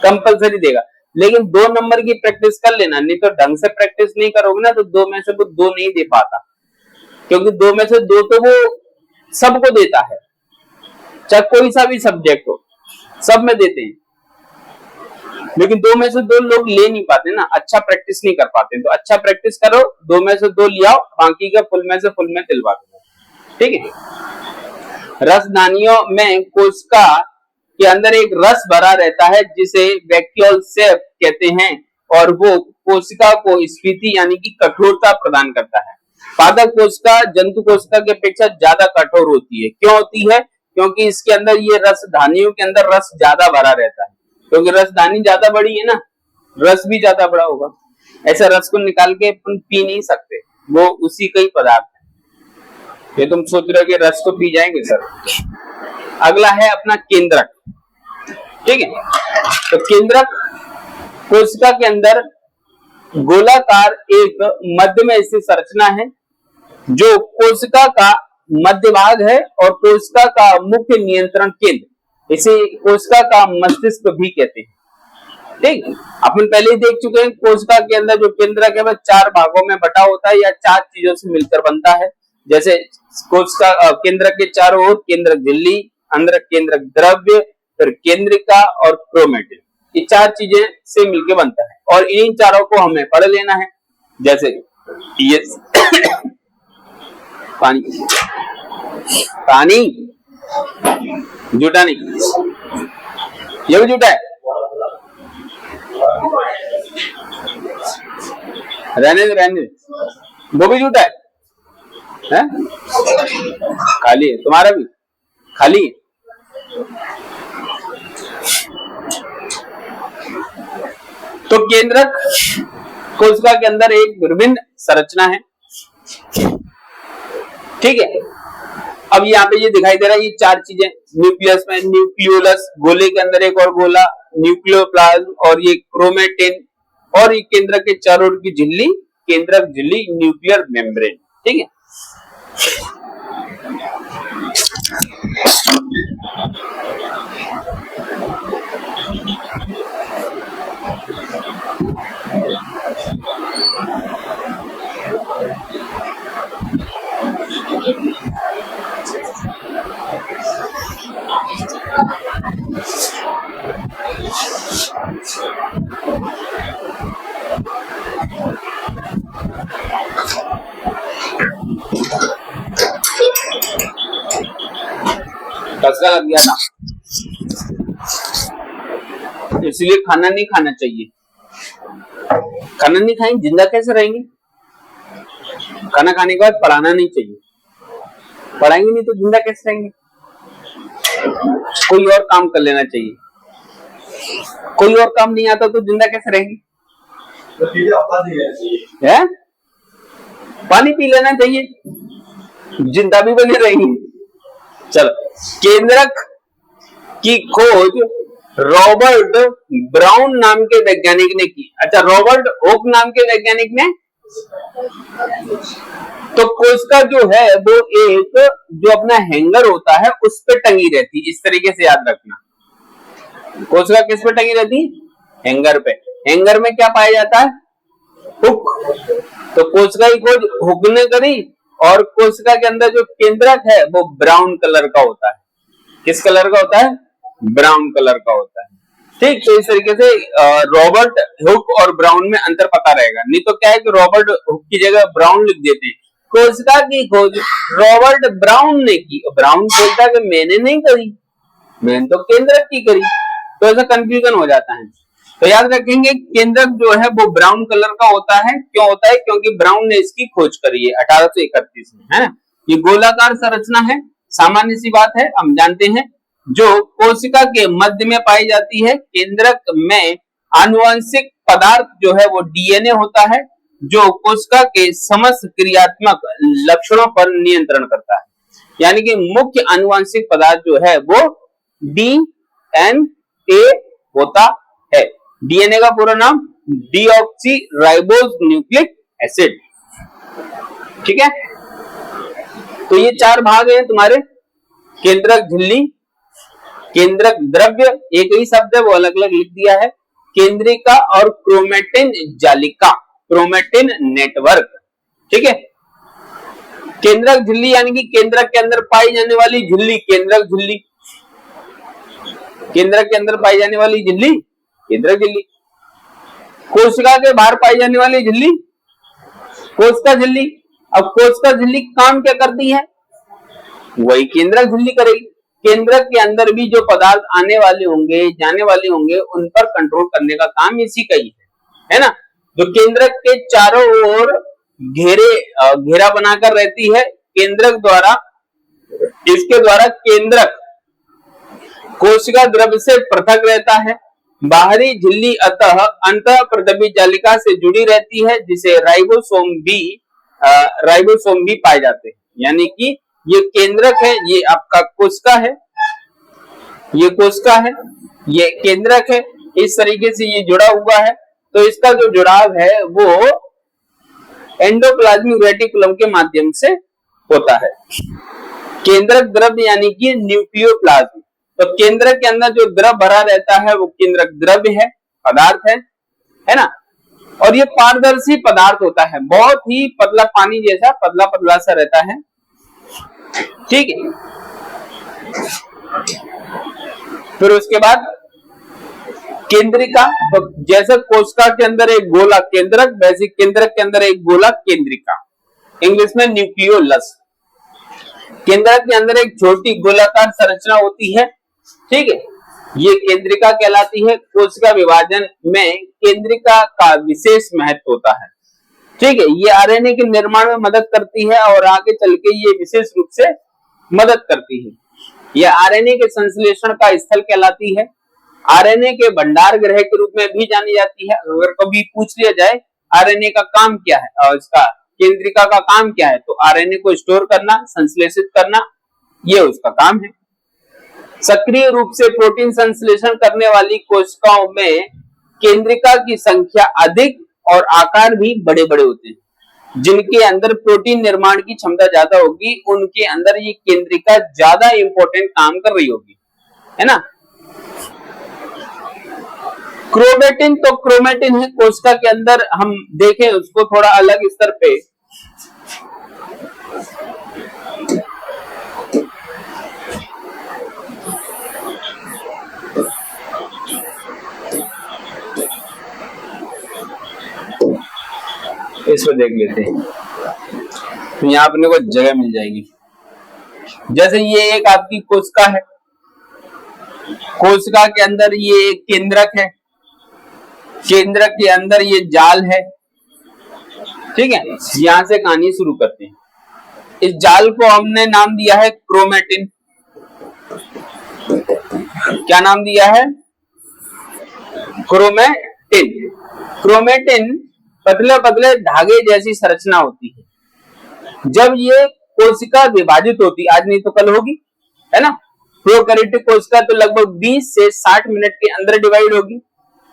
कंपलसरी देगा। लेकिन 2 नंबर की प्रैक्टिस कर लेना, नहीं तो ढंग से प्रैक्टिस नहीं करोगे ना तो 2 में से वो 2 नहीं दे पाता, क्योंकि 2 में से 2 तो वो सबको देता है, चाहे कोई सा भी सब्जेक्ट हो सब में देते हैं। लेकिन 2 में से 2 लोग ले नहीं पाते ना, अच्छा प्रैक्टिस नहीं कर पाते। तो अच्छा प्रैक्टिस करो, 2 में से 2 ले आओ, बाकी का फुल में से फुल में दिलवा दो। ठीक है। रसधानियों में कोशिका के अंदर एक रस भरा रहता है जिसे वैक्यूल सेप कहते हैं, और वो कोशिका को स्फीति यानी कि कठोरता प्रदान करता है। पादप कोशिका जंतु कोशिका की अपेक्षा ज्यादा कठोर होती है। क्यों होती है? क्योंकि इसके अंदर ये रसधानियों के अंदर रस ज्यादा भरा रहता है, क्योंकि रसधानी ज्यादा बड़ी है ना, रस भी ज्यादा बड़ा होगा। ऐसा रस को निकाल के अपन पी नहीं सकते, वो उसी का ही पदार्थ है। ये तुम सोच रहे हो कि रस को पी जाएंगे सर। अगला है अपना केंद्रक। ठीक है। तो केंद्रक कोशिका के अंदर गोलाकार एक मध्य में स्थित संरचना है जो कोशिका का मध्य भाग है और कोशिका का मुख्य नियंत्रण केंद्र। इसे कोशिका का मस्तिष्क भी कहते हैं। ठीक, अपन पहले ही देख चुके हैं कोशिका के अंदर जो केंद्रक है वह 4 भागों में बटा होता है या 4 चीजों से मिलकर बनता है। जैसे कोशिका केंद्रक के चारों ओर केंद्रक झिल्ली, अंदर केंद्रक द्रव्य, फिर केंद्रिका और क्रोमेटिन, ये 4 चीजें से मिलकर बनता है। और इन चारों को हमें पढ़ लेना है। जैसे ये पानी झूठा नहीं, ये भी झूठा है, रहने दे, वो भी झूठा है? खाली है, तुम्हारा भी खाली है। तो केंद्रक कोशिका के अंदर एक विभिन्न संरचना है। ठीक है। अब यहाँ पे ये दिखाई दे रहा है, ये 4 चीजें न्यूक्लियस में, न्यूक्लियोलस गोले के अंदर एक और गोला, न्यूक्लियोप्लाज्म, और ये क्रोमेटिन, और ये केंद्रक के चारों ओर की झिल्ली, केंद्रक झिल्ली, न्यूक्लियर मेम्ब्रेन। ठीक है। कसका लग गया था, इसलिए खाना नहीं खाना चाहिए। खाना नहीं खाएंगे जिंदा कैसे रहेंगे? खाना खाने के बाद पढ़ाना नहीं चाहिए, पढ़ाएंगे नहीं तो जिंदा कैसे रहेंगे? कोई और काम कर लेना चाहिए। कोई और काम नहीं आता तो जिंदा कैसे रहेंगे? है? पानी पी लेना चाहिए, जिंदा भी बने रहेंगे। चलो, केंद्रक की खोज रॉबर्ट ब्राउन नाम के वैज्ञानिक ने की। अच्छा, रॉबर्ट हुक नाम के वैज्ञानिक ने। तो कोशिका जो है वो एक जो अपना हैंगर होता है उस पे टंगी रहती, इस तरीके से याद रखना। कोशिका किस पे टंगी रहती? हैंगर पे। हैंगर में क्या पाया जाता है? हुक। तो कोशिका की खोज हुक ने करी और कोशिका के अंदर जो केंद्रक है वो ब्राउन कलर का होता है। किस कलर का होता है? ब्राउन कलर का होता है। ठीक, तो इस तरीके से रॉबर्ट हुक और ब्राउन में अंतर पता रहेगा। नहीं तो क्या है कि रॉबर्ट हुक की जगह ब्राउन लिख देते हैं। कोशिका की खोज रॉबर्ट ब्राउन ने की। ब्राउन बोलता है कि मैंने नहीं करी, मैंने तो केंद्रक की करी, तो ऐसा कंफ्यूजन हो जाता है। तो याद रखेंगे केंद्रक जो है वो ब्राउन कलर का होता है। क्यों होता है? क्योंकि ब्राउन ने इसकी खोज करी है 1831 में, है ना। ये गोलाकार संरचना है, सामान्य सी बात है, हम जानते हैं, जो कोशिका के मध्य में पाई जाती है। केंद्रक में आनुवंशिक पदार्थ जो है वो डीएनए होता है, जो कोशिका के समस्त क्रियात्मक लक्षणों पर नियंत्रण करता है। यानी कि मुख्य आनुवंशिक पदार्थ जो है वो डीएनए होता है। डीएनए का पूरा नाम डीऑक्सी राइबोज न्यूक्लिक एसिड। ठीक है, तो ये चार भाग हैं तुम्हारे। केंद्रक झिल्ली, केंद्रक द्रव्य, एक ही शब्द है वो अलग अलग लिख दिया है, केंद्रिका और क्रोमेटिन जालिका, क्रोमेटिन नेटवर्क। ठीक है, केंद्रक झिल्ली यानी कि केंद्रक के अंदर पाई जाने वाली झिल्ली, केंद्रक झिल्ली। केंद्रक के अंदर पाई जाने वाली झिल्ली केंद्रक झिल्ली। कोशिका के बाहर पाई जाने वाली झिल्ली कोशिका झिल्ली। अब कोशिका झिल्ली काम क्या करती है? वही केंद्रक झिल्ली करेगी। केंद्रक के अंदर भी जो पदार्थ आने वाले होंगे, जाने वाले होंगे, उन पर कंट्रोल करने का काम इसी का ही है ना। जो केंद्रक के चारों ओर घेरा बनाकर रहती है केंद्रक द्वारा, इसके द्वारा केंद्रक कोशिका द्रव्य से पृथक रहता है। बाहरी झिल्ली अतः अंतः प्रदबी जालिका से जुड़ी रहती है, जिसे राइबोसोम भी पाए जाते हैं। यानी कि ये केंद्रक है, ये आपका कोशिका है, ये कोशिका है, ये केंद्रक है, इस तरीके से ये जुड़ा हुआ है। तो इसका जो जुड़ाव है वो एंडोप्लाज्मिक रेटिकुलम के माध्यम से होता है। केंद्रक द्रव्य यानी कि न्यूक्लियोप्लाज्म। तो केंद्रक के अंदर जो द्रव भरा रहता है वो केंद्रक द्रव्य है, पदार्थ है ना। और ये पारदर्शी पदार्थ होता है, बहुत ही पतला, पानी जैसा पतला पतला सा रहता है। ठीक है, फिर उसके बाद केंद्रिका। तो जैसे कोशिका के अंदर एक गोला केंद्रक, वैसे केंद्रक के अंदर एक गोला केंद्रिका, इंग्लिश में न्यूक्लियोलस। केंद्रक के अंदर एक छोटी गोलाकार संरचना होती है। ठीक है, ये केंद्रिका कहलाती है। कोशिका विभाजन में केंद्रिका का विशेष महत्व होता है। ठीक है, ये आरएनए के निर्माण में मदद करती है और आगे चल के ये विशेष रूप से मदद करती है। यह आरएनए के संश्लेषण का स्थल कहलाती है। आरएनए के भंडार गृह के रूप में भी जानी जाती है। अगर कभी पूछ लिया जाए आरएनए का काम क्या है और इसका केंद्रिका का काम क्या है, तो आरएनए को स्टोर करना, संश्लेषित करना, ये उसका काम है। सक्रिय रूप से प्रोटीन संश्लेषण करने वाली कोशिकाओं में केंद्रिका की संख्या अधिक और आकार भी बड़े बड़े होते हैं। जिनके अंदर प्रोटीन निर्माण की क्षमता ज्यादा होगी, उनके अंदर ये केंद्रिका ज्यादा इंपॉर्टेंट काम कर रही होगी, है ना। क्रोमेटिन, तो क्रोमेटिन है कोशिका के अंदर, हम देखें उसको थोड़ा अलग स्तर पे। इसको देख लेते हैं, तो यहाँ अपने को जगह मिल जाएगी। जैसे ये एक आपकी कोशिका है, कोशिका के अंदर ये एक केंद्रक है, केंद्रक के अंदर ये जाल है। ठीक है, यहां से कहानी शुरू करते हैं। इस जाल को हमने नाम दिया है क्रोमेटिन। क्या नाम दिया है? क्रोमेटिन। क्रोमेटिन पतले पतले धागे जैसी संरचना होती है। जब ये कोशिका विभाजित होती, आज नहीं तो कल होगी, है ना, प्रोकैरियोटिक कोशिका तो लगभग 20 से 60 मिनट के अंदर डिवाइड होगी।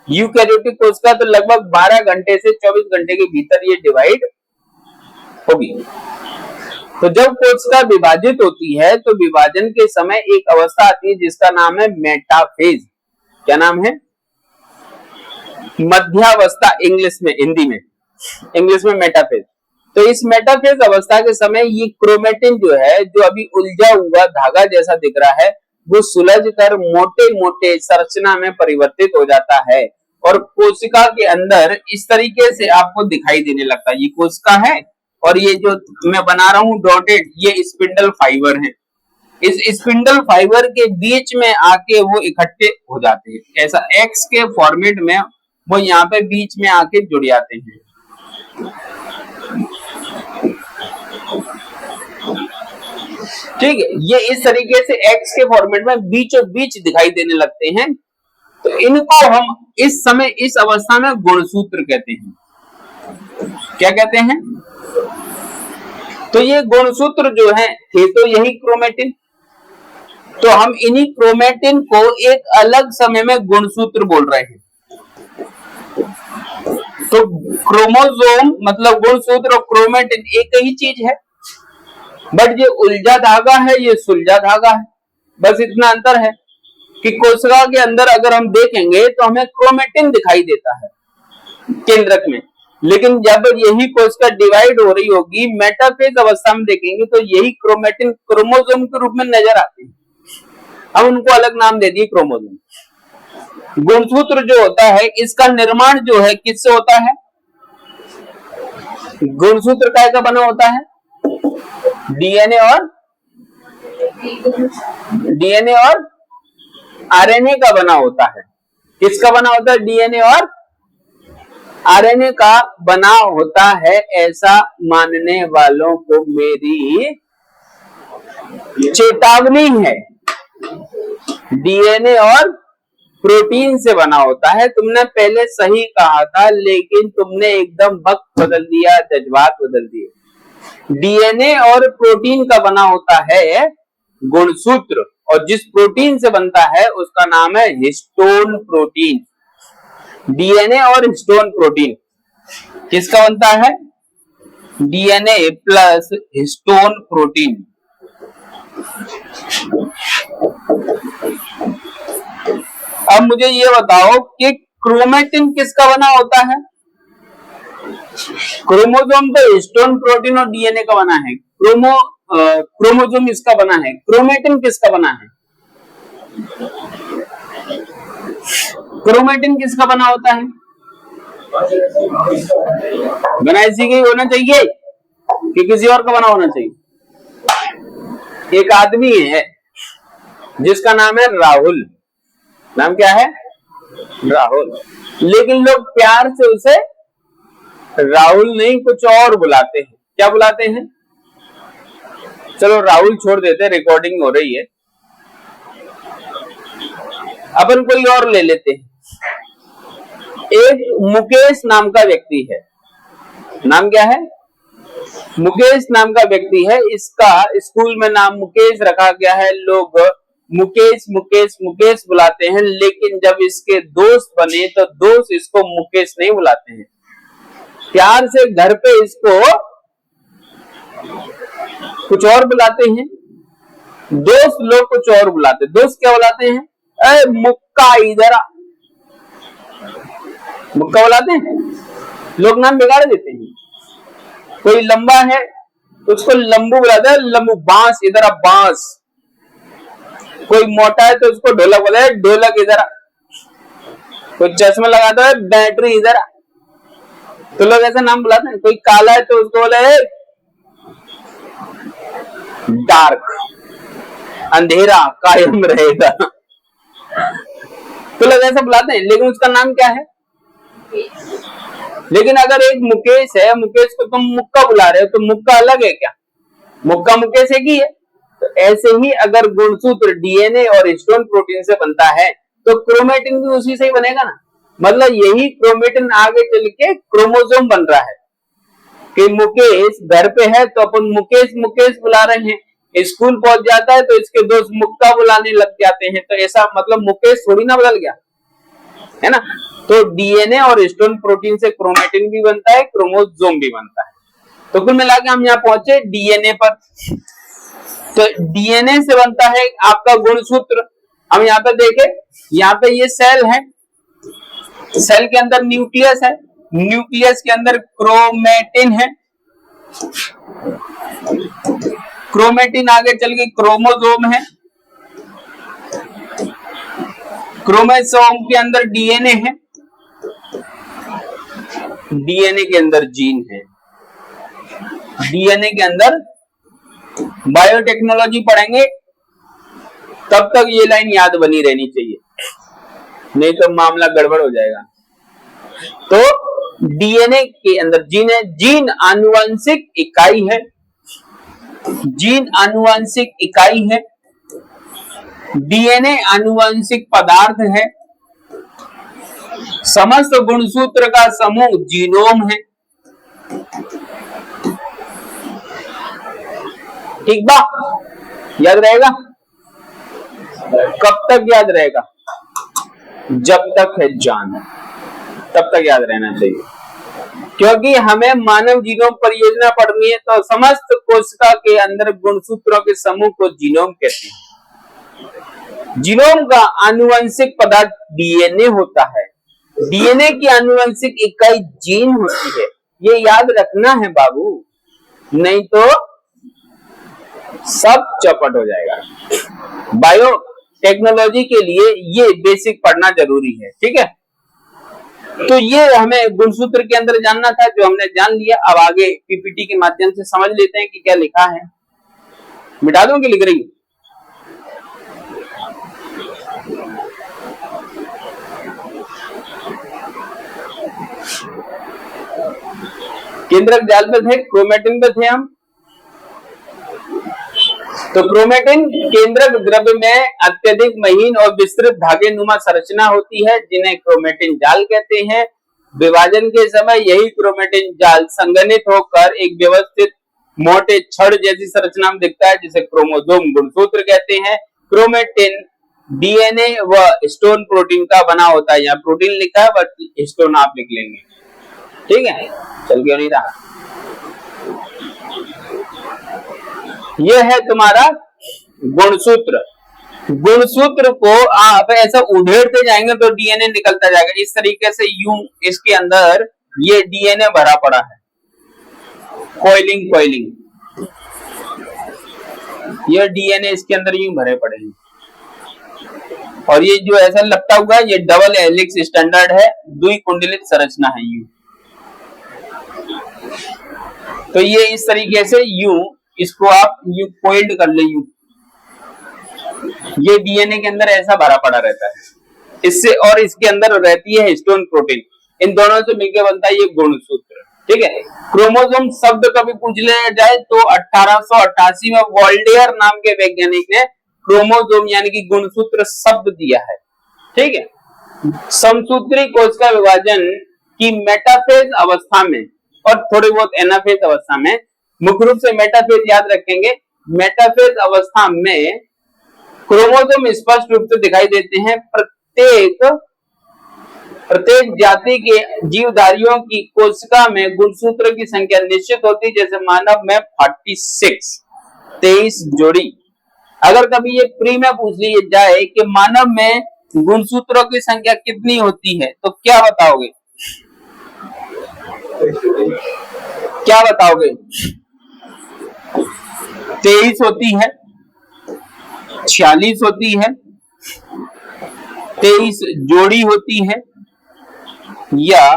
यूकैरियोटिक कोशिका तो लगभग 12 घंटे से 24 घंटे के भीतर ये डिवाइड होगी। तो जब कोशिका विभाजित होती है तो विभाजन के समय एक अवस्था आती है जिसका नाम है मेटाफेज। क्या नाम है? मध्यावस्था इंग्लिश में, हिंदी में, इंग्लिश में मेटाफेज। तो इस मेटाफेज अवस्था के समय ये क्रोमेटिन जो है, जो अभी उलझा हुआ धागा जैसा दिख रहा है, वो सुलझ कर मोटे मोटे संरचना में परिवर्तित हो जाता है और कोशिका के अंदर इस तरीके से आपको दिखाई देने लगता है। ये कोशिका है और ये जो मैं बना रहा हूं डॉटेड, ये स्पिंडल फाइबर है। इस स्पिंडल फाइबर के बीच में आके वो इकट्ठे हो जाते हैं, ऐसा एक्स के फॉर्मेट में वो यहाँ पे बीच में आके जुड़ जाते हैं। ठीक है, ये इस तरीके से एक्स के फॉर्मेट में बीचों बीच दिखाई देने लगते हैं। तो इनको हम इस समय इस अवस्था में गुणसूत्र कहते हैं। क्या कहते हैं? तो ये गुणसूत्र जो है थे तो यही क्रोमेटिन, तो हम इन्हीं क्रोमेटिन को एक अलग समय में गुणसूत्र बोल रहे हैं। तो क्रोमोसोम मतलब गुणसूत्र और क्रोमेटिन एक ही चीज है, बट ये उलझा धागा है, ये सुलझा धागा है। बस इतना अंतर है कि कोशिका के अंदर अगर हम देखेंगे तो हमें क्रोमेटिन दिखाई देता है केंद्रक में, लेकिन जब यही कोशिका डिवाइड हो रही होगी मेटाफेज अवस्था में देखेंगे तो यही क्रोमेटिन क्रोमोसोम के रूप में नजर आते हैं। हम उनको अलग नाम दे दिए क्रोमोसोम। गुणसूत्र जो होता है इसका निर्माण जो है किससे होता है? गुणसूत्र काय का बना होता है? डीएनए और आरएनए का बना होता है। किसका बना होता है? डीएनए और आरएनए का बना होता है, ऐसा मानने वालों को मेरी चेतावनी है। डीएनए और प्रोटीन से बना होता है। तुमने पहले सही कहा था, लेकिन तुमने एकदम वक्त बदल दिया, जज्बात बदल दिए। डीएनए और प्रोटीन का बना होता है गुणसूत्र, और जिस प्रोटीन से बनता है उसका नाम है हिस्टोन प्रोटीन। डीएनए और हिस्टोन प्रोटीन किसका बनता है? DNA plus histone protein. अब मुझे ये बताओ कि क्रोमेटिन किसका बना होता है? क्रोमोसोम तो हिस्टोन प्रोटीन और डीएनए का बना है। क्रोमोसोम इसका बना है। क्रोमेटिन किसका बना है? क्रोमेटिन किसका बना होता है? बना इसी का होना चाहिए कि किसी और का बना होना चाहिए? एक आदमी है जिसका नाम है राहुल। नाम क्या है? राहुल। लेकिन लोग प्यार से उसे राहुल नहीं कुछ और बुलाते हैं। क्या बुलाते हैं? चलो राहुल छोड़ देते, रिकॉर्डिंग हो रही है, अपन कोई और ले लेते हैं। एक मुकेश नाम का व्यक्ति है। नाम क्या है? मुकेश नाम का व्यक्ति है। इसका स्कूल में नाम मुकेश रखा गया है। लोग मुकेश मुकेश मुकेश बुलाते हैं, लेकिन जब इसके दोस्त बने तो दोस्त इसको मुकेश नहीं बुलाते हैं। प्यार से घर पे इसको कुछ और बुलाते हैं। दोस्त लोग कुछ और बुलाते हैं। दोस्त क्या बुलाते हैं? अरे मुक्का इधर आ, मुक्का बुलाते हैं। लोग नाम बिगाड़ देते हैं। कोई लंबा है तो उसको लंबू बुलाते हैं, लंबू। बांस इधर आ, बांस। कोई मोटा है तो उसको ढोलक बोलते हैं, ढोलक इधर आ। कोई चश्मा लगाता है, बैटरी इधर आ। तो लोग ऐसा नाम बुलाते हैं। कोई काला है तो उसको बोले डार्क, अंधेरा कायम रहेगा। तो लोग ऐसा बुलाते हैं, लेकिन उसका नाम क्या है? लेकिन अगर एक मुकेश है, मुकेश को तुम मुक्का बुला रहे हो, तो मुक्का अलग है क्या? मुक्का मुकेश एक ही है। तो ऐसे ही अगर गुणसूत्र डीएनए और हिस्टोन प्रोटीन से बनता है तो क्रोमेटिन भी उसी से ही बनेगा ना। मतलब यही क्रोमेटिन आगे चल के क्रोमोसोम बन रहा है कि मुकेश घर पे है तो अपन मुकेश मुकेश बुला रहे हैं। स्कूल पहुंच जाता है तो इसके दोस्त मुक्का बुलाने लग जाते हैं, तो ऐसा मतलब मुकेश थोड़ी ना बदल गया, है ना। तो डीएनए और हिस्टोन प्रोटीन से क्रोमेटिन भी बनता है, क्रोमोसोम भी बनता है। तो कुल मिला के हम यहाँ पहुंचे डीएनए पर। तो डीएनए से बनता है आपका गुणसूत्र। हम यहाँ पे देखें, यहाँ पे ये सेल है, सेल के अंदर न्यूक्लियस है, न्यूक्लियस के अंदर क्रोमेटिन है, क्रोमेटिन आगे चल के क्रोमोसोम है, क्रोमोसोम के अंदर डीएनए है, डीएनए के अंदर जीन है, डीएनए के अंदर बायोटेक्नोलॉजी पढ़ेंगे, तब तक ये लाइन याद बनी रहनी चाहिए, नहीं तो मामला गड़बड़ हो जाएगा। तो डीएनए के अंदर जीन है, जीन आनुवंशिक इकाई है, जीन आनुवंशिक इकाई है, डीएनए आनुवंशिक पदार्थ है, समस्त गुणसूत्र का समूह जीनोम है। ठीक बा, याद रहेगा? कब तक याद रहेगा? जब तक है जान, तब तक याद रहना चाहिए, क्योंकि हमें मानव जीनोम परियोजना पढ़नी है। तो समस्त कोशिका के अंदर गुणसूत्रों के समूह को जीनोम कहते हैं। जीनोम का आनुवंशिक पदार्थ डीएनए होता है, डीएनए की आनुवंशिक इकाई जीन होती है। ये याद रखना है बाबू, नहीं तो सब चौपट हो जाएगा। बायो टेक्नोलॉजी के लिए ये बेसिक पढ़ना जरूरी है, ठीक है। तो ये हमें गुणसूत्र के अंदर जानना था, जो हमने जान लिया। अब आगे पीपीटी के माध्यम से समझ लेते हैं कि क्या लिखा है। मिटा दूं कि लिख रही हूं? केंद्रक जाल पे थे, क्रोमेटिन पे थे हम। तो क्रोमेटिन केंद्रक द्रव्य में अत्यधिक महीन और विस्तृत धागे नुमा संरचना होती है, जिन्हें क्रोमेटिन जाल कहते हैं। विभाजन के समय यही क्रोमेटिन जाल संघनित होकर एक व्यवस्थित मोटे छड़ जैसी संरचना में दिखता है, जिसे क्रोमोसोम गुणसूत्र कहते हैं। क्रोमेटिन डीएनए व हिस्टोन प्रोटीन का बना होता है। यहाँ प्रोटीन लिखा है, बट हिस्टोन आप लिख लेंगे, ठीक है। चल क्यों नहीं रहा? यह है तुम्हारा गुणसूत्र। गुणसूत्र को आप ऐसा उधेड़ते जाएंगे तो डीएनए निकलता जाएगा। इस तरीके से यूं इसके अंदर ये डीएनए भरा पड़ा है, कॉइलिंग कॉइलिंग, ये डीएनए इसके अंदर यूं भरे पड़े हैं। और ये जो ऐसा लपटा हुआ है, ये डबल हेलिक्स स्टैंडर्ड है, द्विकुंडलित संरचना है यूं। तो ये इस तरीके से यूं, इसको आप यूं फोल्ड कर ले यूं, ये डीएनए के अंदर ऐसा भरा पड़ा रहता है इससे, और इसके अंदर रहती है हिस्टोन प्रोटीन। इन दोनों से मिलकर बनता है ये गुणसूत्र, ठीक है। क्रोमोसोम शब्द कभी पूछ लिया जाए तो 1888 में वॉल्डेयर नाम के वैज्ञानिक ने क्रोमोसोम यानी कि गुणसूत्र शब्द दिया है, ठीक है। समसूत्री कोश का विभाजन की मेटाफेज अवस्था में और थोड़ी बहुत एनाफेज अवस्था में, मुख्य रूप से मेटाफेज याद रखेंगे। मेटाफेज अवस्था में क्रोमोसोम स्पष्ट रूप से दिखाई देते हैं। प्रत्येक जाति के जीवधारियों की कोशिका में गुणसूत्र की संख्या निश्चित होती है। जैसे मानव में 46 23 जोड़ी। अगर कभी ये प्री में पूछ लिया जाए कि मानव में गुणसूत्रों की संख्या कितनी होती है, तो क्या बताओगे? क्या बताओगे? 23 होती है, 46 होती है, 23 जोड़ी होती है, या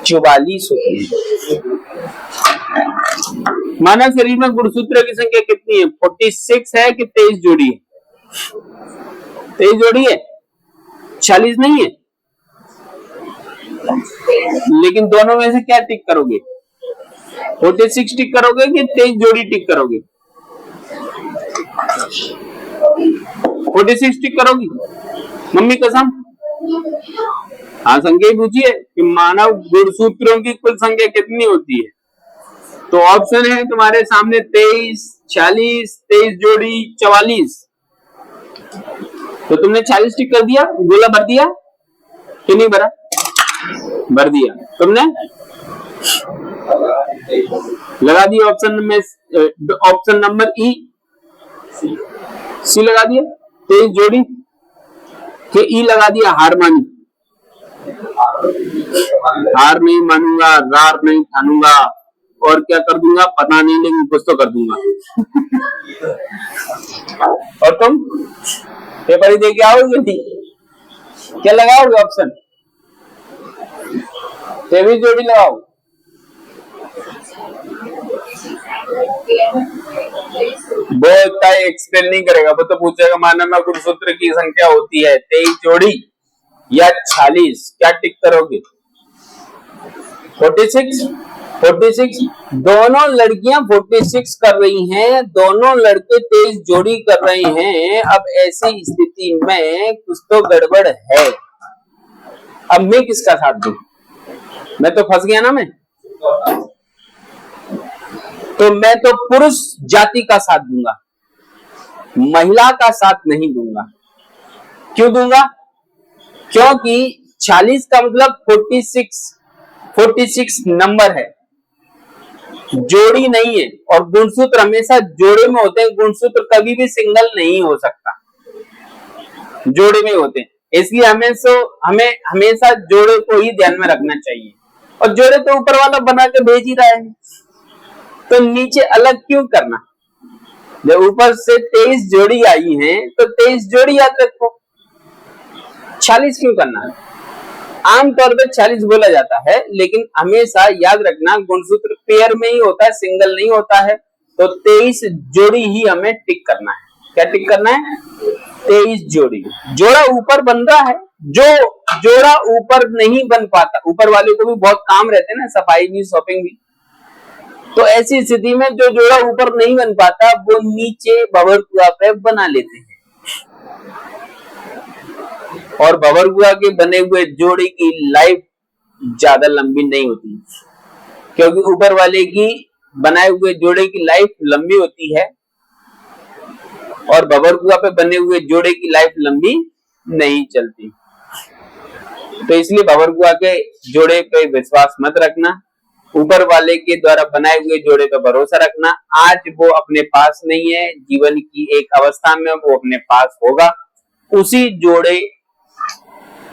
44 होती है। मानव शरीर में गुणसूत्र की संख्या कितनी है? 46 है कि 23 जोड़ी है? 23 जोड़ी है, 46 नहीं है। लेकिन दोनों में से क्या टिक करोगे? 46 टिक करोगे कि 23 जोड़ी टिक करोगे? 46 टिक करोगी? मम्मी कसम? हाँ, संख्या पूछिए कि मानव गुणसूत्रों की कुल संख्या कितनी होती है। तो ऑप्शन है तुम्हारे सामने 23, 46, 23 जोड़ी 44। तो तुमने 40 टिक कर दिया, गोला भर दिया कि नहीं भरा? भर दिया। तुमने लगा दिया ऑप्शन में, ऑप्शन नंबर ई, सी लगा दिया 23 जोड़ी के, ई लगा दिया हार मानी। हार नहीं मानूंगा, रार नहीं ठानूंगा, और क्या कर दूंगा पता नहीं, लेकिन कुछ तो कर दूंगा। और तुम पेपर ही दे के आओगे, क्या लगाओगे ऑप्शन? 23 जोड़ी लगाओ। वो इतना एक्सप्लेन नहीं करेगा, वो तो पूछेगा मानव में गुणसूत्र की संख्या होती है 23 जोड़ी या 46, क्या टिक करोगे? 46 दोनों लड़कियां 46 कर रही हैं, दोनों लड़के 23 जोड़ी कर रहे हैं। अब ऐसी स्थिति में कुछ तो गड़बड़ है। अब मैं किसका साथ दूं? मैं तो फंस गया ना। तो मैं तो पुरुष जाति का साथ दूंगा, महिला का साथ नहीं दूंगा। क्यों दूंगा? क्योंकि 40 का मतलब 46 नंबर है, जोड़ी नहीं है। और गुणसूत्र हमेशा जोड़े में होते हैं, गुणसूत्र कभी भी सिंगल नहीं हो सकता, जोड़े में होते हैं। इसलिए हमें हमेशा जोड़े को ही ध्यान में रखना चाहिए। और जोड़े तो ऊपर वाला बना के भेज ही रहा है, तो नीचे अलग क्यों करना? जब ऊपर से 23 जोड़ी आई है तो 23 जोड़ी याद रखो, 40 क्यों करना है? आमतौर पे 40 बोला जाता है, लेकिन हमेशा याद रखना गुणसूत्र पेयर में ही होता है, सिंगल नहीं होता है। तो 23 जोड़ी ही हमें टिक करना है। क्या टिक करना है? 23 जोड़ी। जोड़ा ऊपर बन रहा है, जो जोड़ा ऊपर नहीं बन पाता, ऊपर वाले को भी बहुत काम रहते हैं ना, सफाई भी शॉपिंग भी, तो ऐसी स्थिति में जो जोड़ा ऊपर नहीं बन पाता वो नीचे भंवरकुआ पे बना लेते हैं। और भंवरकुआ के बने हुए जोड़े की लाइफ ज्यादा लंबी नहीं होती, क्योंकि ऊपर वाले की बनाए हुए जोड़े की लाइफ लंबी होती है और भंवरकुआ पे बने हुए जोड़े की लाइफ लंबी नहीं चलती। तो इसलिए भंवरकुआ के जोड़े पे विश्वास मत रखना, ऊपर वाले के द्वारा बनाए हुए जोड़े पर भरोसा रखना। आज वो अपने पास नहीं है, जीवन की एक अवस्था में वो अपने पास होगा, उसी जोड़े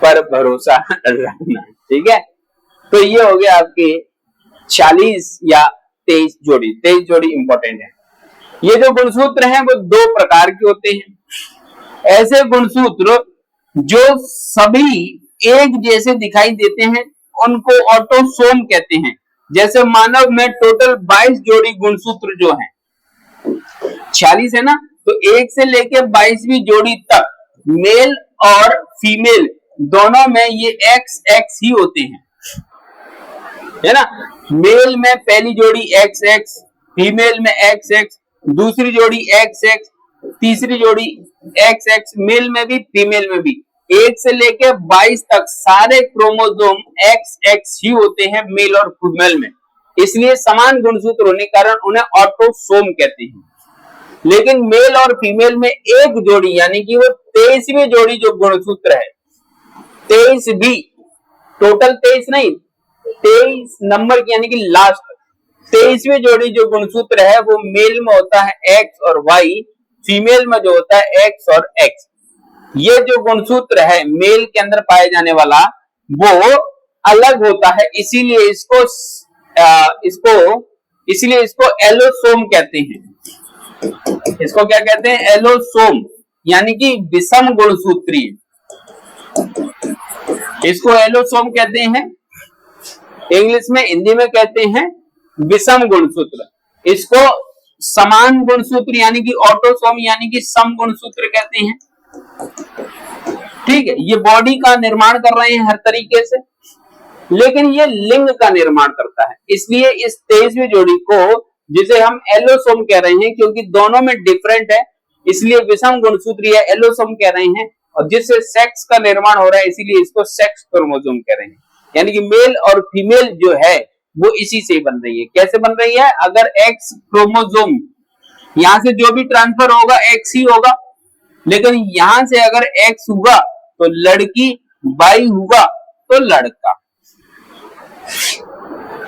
पर भरोसा रखना। ठीक है, तो ये हो गया आपके 40 या 23 जोड़ी। 23 जोड़ी इंपॉर्टेंट है। ये जो गुणसूत्र हैं वो दो प्रकार के होते हैं। ऐसे गुणसूत्र जो सभी एक जैसे दिखाई देते हैं उनको ऑटोसोम कहते हैं। जैसे मानव में टोटल 22 जोड़ी गुणसूत्र जो हैं, 46 है ना, तो 1 से लेकर 22वीं जोड़ी तक मेल और फीमेल दोनों में ये XX ही होते हैं, है ना। मेल में पहली जोड़ी XX, फीमेल में XX, दूसरी जोड़ी XX, तीसरी जोड़ी XX, मेल में भी फीमेल में भी। 1 से लेकर 22 तक सारे क्रोमोसोम XX ही होते हैं मेल और फीमेल में, इसलिए समान गुणसूत्र होने के कारण उन्हें ऑटोसोम कहते हैं। लेकिन मेल और फीमेल में एक जोड़ी यानी कि वो 23वीं जोड़ी जो गुणसूत्र है, 23 भी, टोटल 23 नहीं, 23 नंबर की यानी कि लास्ट 23वीं जोड़ी जो गुणसूत्र है वो मेल में होता है X और Y, फीमेल में जो होता है X और X। ये जो गुणसूत्र है मेल के अंदर पाए जाने वाला वो अलग होता है, इसीलिए इसको एलोसोम कहते हैं। इसको क्या कहते हैं? एलोसोम, यानी कि विषम गुणसूत्री। इसको एलोसोम कहते हैं, इंग्लिश में, हिंदी में कहते हैं विषम गुणसूत्र। इसको समान गुणसूत्र यानी कि ऑटोसोम यानी कि सम गुणसूत्र कहते हैं। ठीक है, ये बॉडी का निर्माण कर रहे हैं हर तरीके से, लेकिन ये लिंग का निर्माण करता है। इसलिए इस 23वीं जोड़ी को, जिसे हम एलोसोम कह रहे हैं क्योंकि दोनों में डिफरेंट है, इसलिए विषम गुणसूत्री है, एलोसोम कह रहे हैं। और जिससे सेक्स का निर्माण हो रहा है इसीलिए इसको सेक्स क्रोमोसोम कह रहे हैं। यानी कि मेल और फीमेल जो है वो इसी से बन रही है। कैसे बन रही है? अगर एक्स क्रोमोसोम, यहां से जो भी ट्रांसफर होगा एक्स ही होगा, लेकिन यहां से अगर एक्स हुआ तो लड़की, वाई हुआ तो लड़का।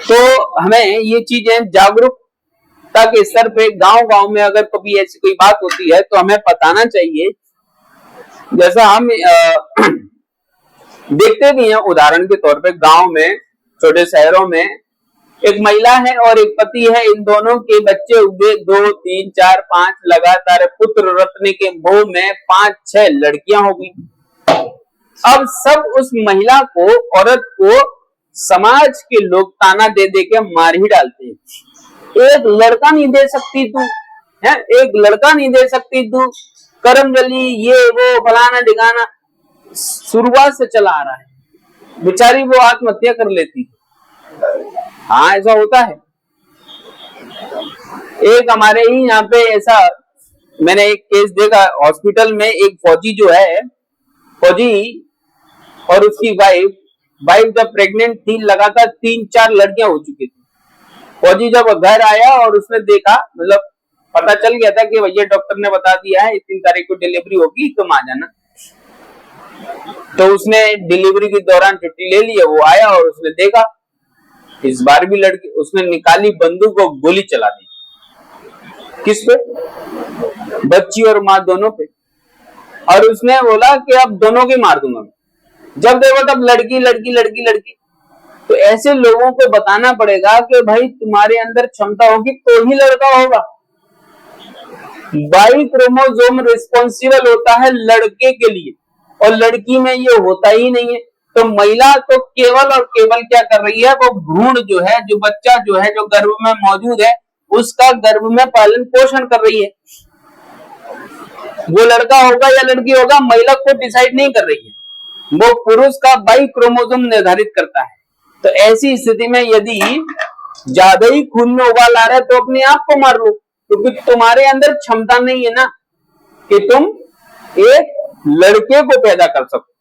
तो हमें ये चीजें जागरूकता के स्तर पे गांव-गांव में अगर कभी ऐसी कोई बात होती है तो हमें बताना चाहिए। जैसा हम देखते भी हैं, उदाहरण के तौर पे गांव में, छोटे शहरों में एक महिला है और एक पति है, इन दोनों के बच्चे हुए 2, 3, 4, 5 लगातार पुत्र रत्न के मोह में 5, 6 लड़कियां होगी। अब सब उस महिला को, औरत को समाज के लोग ताना दे दे के मार ही डालते हैं। एक लड़का नहीं दे सकती तू, है एक लड़का नहीं दे सकती तू, करमजली, ये वो फलाना ढिकाना, शुरुआत से चला आ रहा है। बेचारी वो आत्महत्या कर लेती। हाँ, ऐसा होता है। एक हमारे ही यहाँ पे ऐसा मैंने एक केस देखा, हॉस्पिटल में एक फौजी जो है, फौजी और उसकी वाइफ जब प्रेग्नेंट थी, लगातार 3-4 लड़कियां हो चुकी थी। फौजी जब घर आया और उसने देखा, मतलब पता चल गया था कि भैया डॉक्टर ने बता दिया है 3 तारीख को डिलीवरी होगी, तुम आ जाना। तो उसने डिलीवरी के दौरान छुट्टी ले ली है, वो आया और उसने देखा इस बार भी लड़की, उसने निकाली बंदूक और गोली चला दी। किस पे? बच्ची और माँ दोनों पे। और उसने बोला कि अब दोनों की मार दूंगा मैं। जब देखो तब लड़की लड़की लड़की लड़की। तो ऐसे लोगों को बताना पड़ेगा कि भाई तुम्हारे अंदर क्षमता होगी तो ही लड़का होगा। वाई क्रोमोसोम रिस्पॉन्सिबल होता है लड़के के लिए और लड़की में ये होता ही नहीं है। तो महिला तो केवल और केवल क्या कर रही है, वो भ्रूण जो है, जो बच्चा जो है, जो गर्भ में मौजूद है, उसका गर्भ में पालन पोषण कर रही है। वो लड़का होगा या लड़की होगा, महिला को डिसाइड नहीं कर रही है, वो पुरुष का वाई क्रोमोसोम निर्धारित करता है। तो ऐसी स्थिति में यदि ज्यादा ही खून में उबाल आ रहा है तो अपने आप को मार लो, क्योंकि तुम्हारे अंदर क्षमता नहीं है ना कि तुम एक लड़के को पैदा कर सको।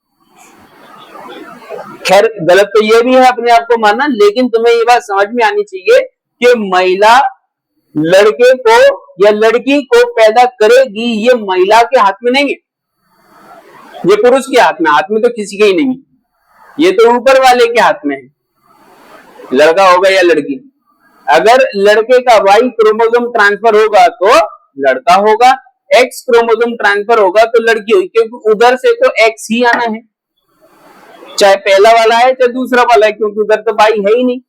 खैर, गलत तो ये भी है अपने आप को मारना, लेकिन तुम्हें ये बात समझ में आनी चाहिए कि महिला लड़के को या लड़की को पैदा करेगी, ये महिला के हाथ में नहीं है, ये पुरुष के हाथ में तो किसी के ही नहीं, ये तो ऊपर वाले के हाथ में है, लड़का होगा या लड़की। अगर लड़के का वाई क्रोमोसोम ट्रांसफर होगा तो लड़का होगा, एक्स क्रोमोसोम ट्रांसफर होगा तो लड़की होगी, क्योंकि उधर से तो एक्स ही आना है, चाहे पहला वाला है चाहे दूसरा वाला है, क्योंकि उधर तो बाई है ही नहीं।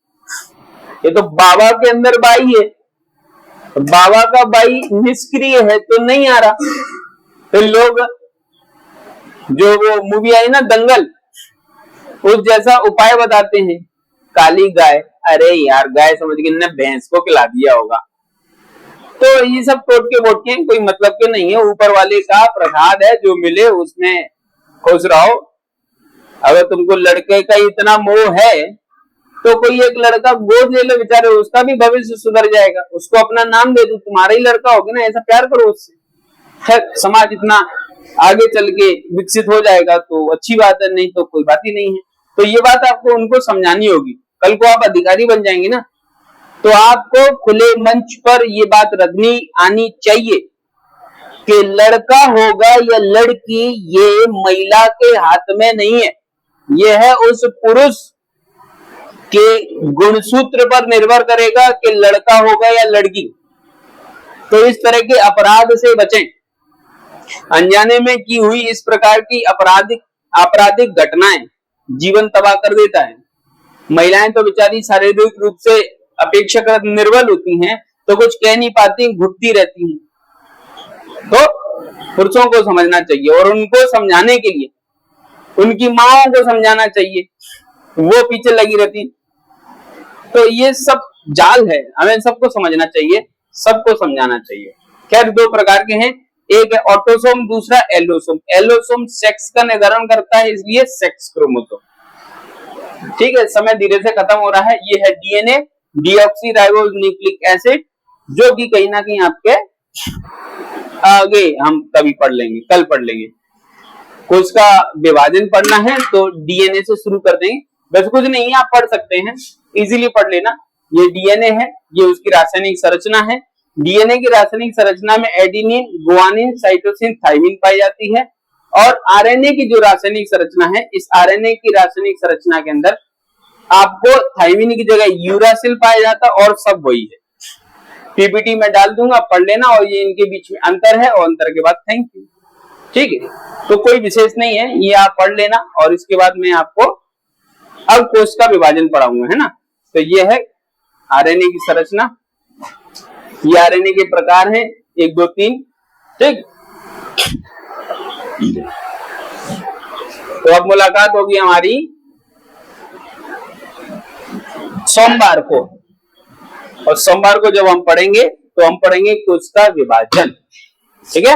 ये तो बाबा के अंदर बाई है, बाबा का बाई निष्क्रिय है तो नहीं आ रहा। तो लोग, जो वो मूवी आई ना दंगल, उस जैसा उपाय बताते हैं, काली गाय, अरे यार गाय समझ के ने भैंस को खिला दिया होगा। तो ये सब टोटके वोटके कोई मतलब के नहीं है, ऊपर वाले का प्रसाद है, जो मिले उसमें खुश रहो। अगर तुमको लड़के का इतना मोह है तो कोई एक लड़का गोद ले लो, बेचारे उसका भी भविष्य सुधर जाएगा, उसको अपना नाम दे दो, तुम्हारा ही लड़का होगा ना, ऐसा प्यार करो उससे। खैर, समाज इतना आगे चल के विकसित हो जाएगा तो अच्छी बात है, नहीं तो कोई बात ही नहीं है। तो ये बात आपको उनको समझानी होगी। कल को आप अधिकारी बन जाएंगे ना, तो आपको खुले मंच पर ये बात रखनी आनी चाहिए कि लड़का होगा या लड़की, ये महिला के हाथ में नहीं है, ये है उस पुरुष के गुणसूत्र पर निर्भर करेगा कि लड़का होगा या लड़की। तो इस तरह के अपराध से बचें। अनजाने में की हुई इस प्रकार की आपराधिक घटनाएं जीवन तबाह कर देता है। महिलाएं तो बेचारी शारीरिक रूप से अपेक्षाकृत निर्बल होती हैं, तो कुछ कह नहीं पाती, घुटती रहती हैं। तो पुरुषों को समझना चाहिए और उनको समझाने के लिए उनकी माओं को समझाना चाहिए, वो पीछे लगी रहती। तो ये सब जाल है, हमें सबको समझना चाहिए, सबको समझाना चाहिए। खैर, 2 प्रकार के हैं, एक है ऑटोसोम, दूसरा एलोसोम। एलोसोम सेक्स का निर्धारण करता है, इसलिए सेक्स क्रोमोसोम। ठीक है, समय धीरे से खत्म हो रहा है। ये है डीएनए, डीऑक्सीराइबोज न्यूक्लिक एसिड, जो कि कहीं ना कहीं आपके आगे हम कभी पढ़ लेंगे, कल पढ़ लेंगे। कोश का विभाजन पढ़ना है तो डीएनए से शुरू कर देंगे, बस कुछ नहीं है, आप पढ़ सकते हैं, इजीली पढ़ लेना। ये डीएनए है, ये उसकी रासायनिक संरचना है। डीएनए की रासायनिक संरचना में एडेनिन, गुआनिन, साइटोसिन, थाइमिन पाई जाती है। और आरएनए की जो रासायनिक संरचना है, इस आरएनए की रासायनिक संरचना के अंदर आपको थाइमिन की जगह यूरासिल पाया जाता है और सब वही है। पीपीटी में डाल दूंगा, पढ़ लेना, और ये इनके बीच में अंतर है, और अंतर के बाद थैंक यू। ठीक है, तो कोई विशेष नहीं है, ये आप पढ़ लेना, और इसके बाद मैं आपको अब कोश का विभाजन पढ़ाऊंगा, है ना। तो ये है आरएनए की संरचना, ये आरएनए के प्रकार हैं 1 2 3। ठीक, तो अब मुलाकात होगी हमारी सोमवार को, और सोमवार को जब हम पढ़ेंगे तो हम पढ़ेंगे कोश का विभाजन। ठीक है।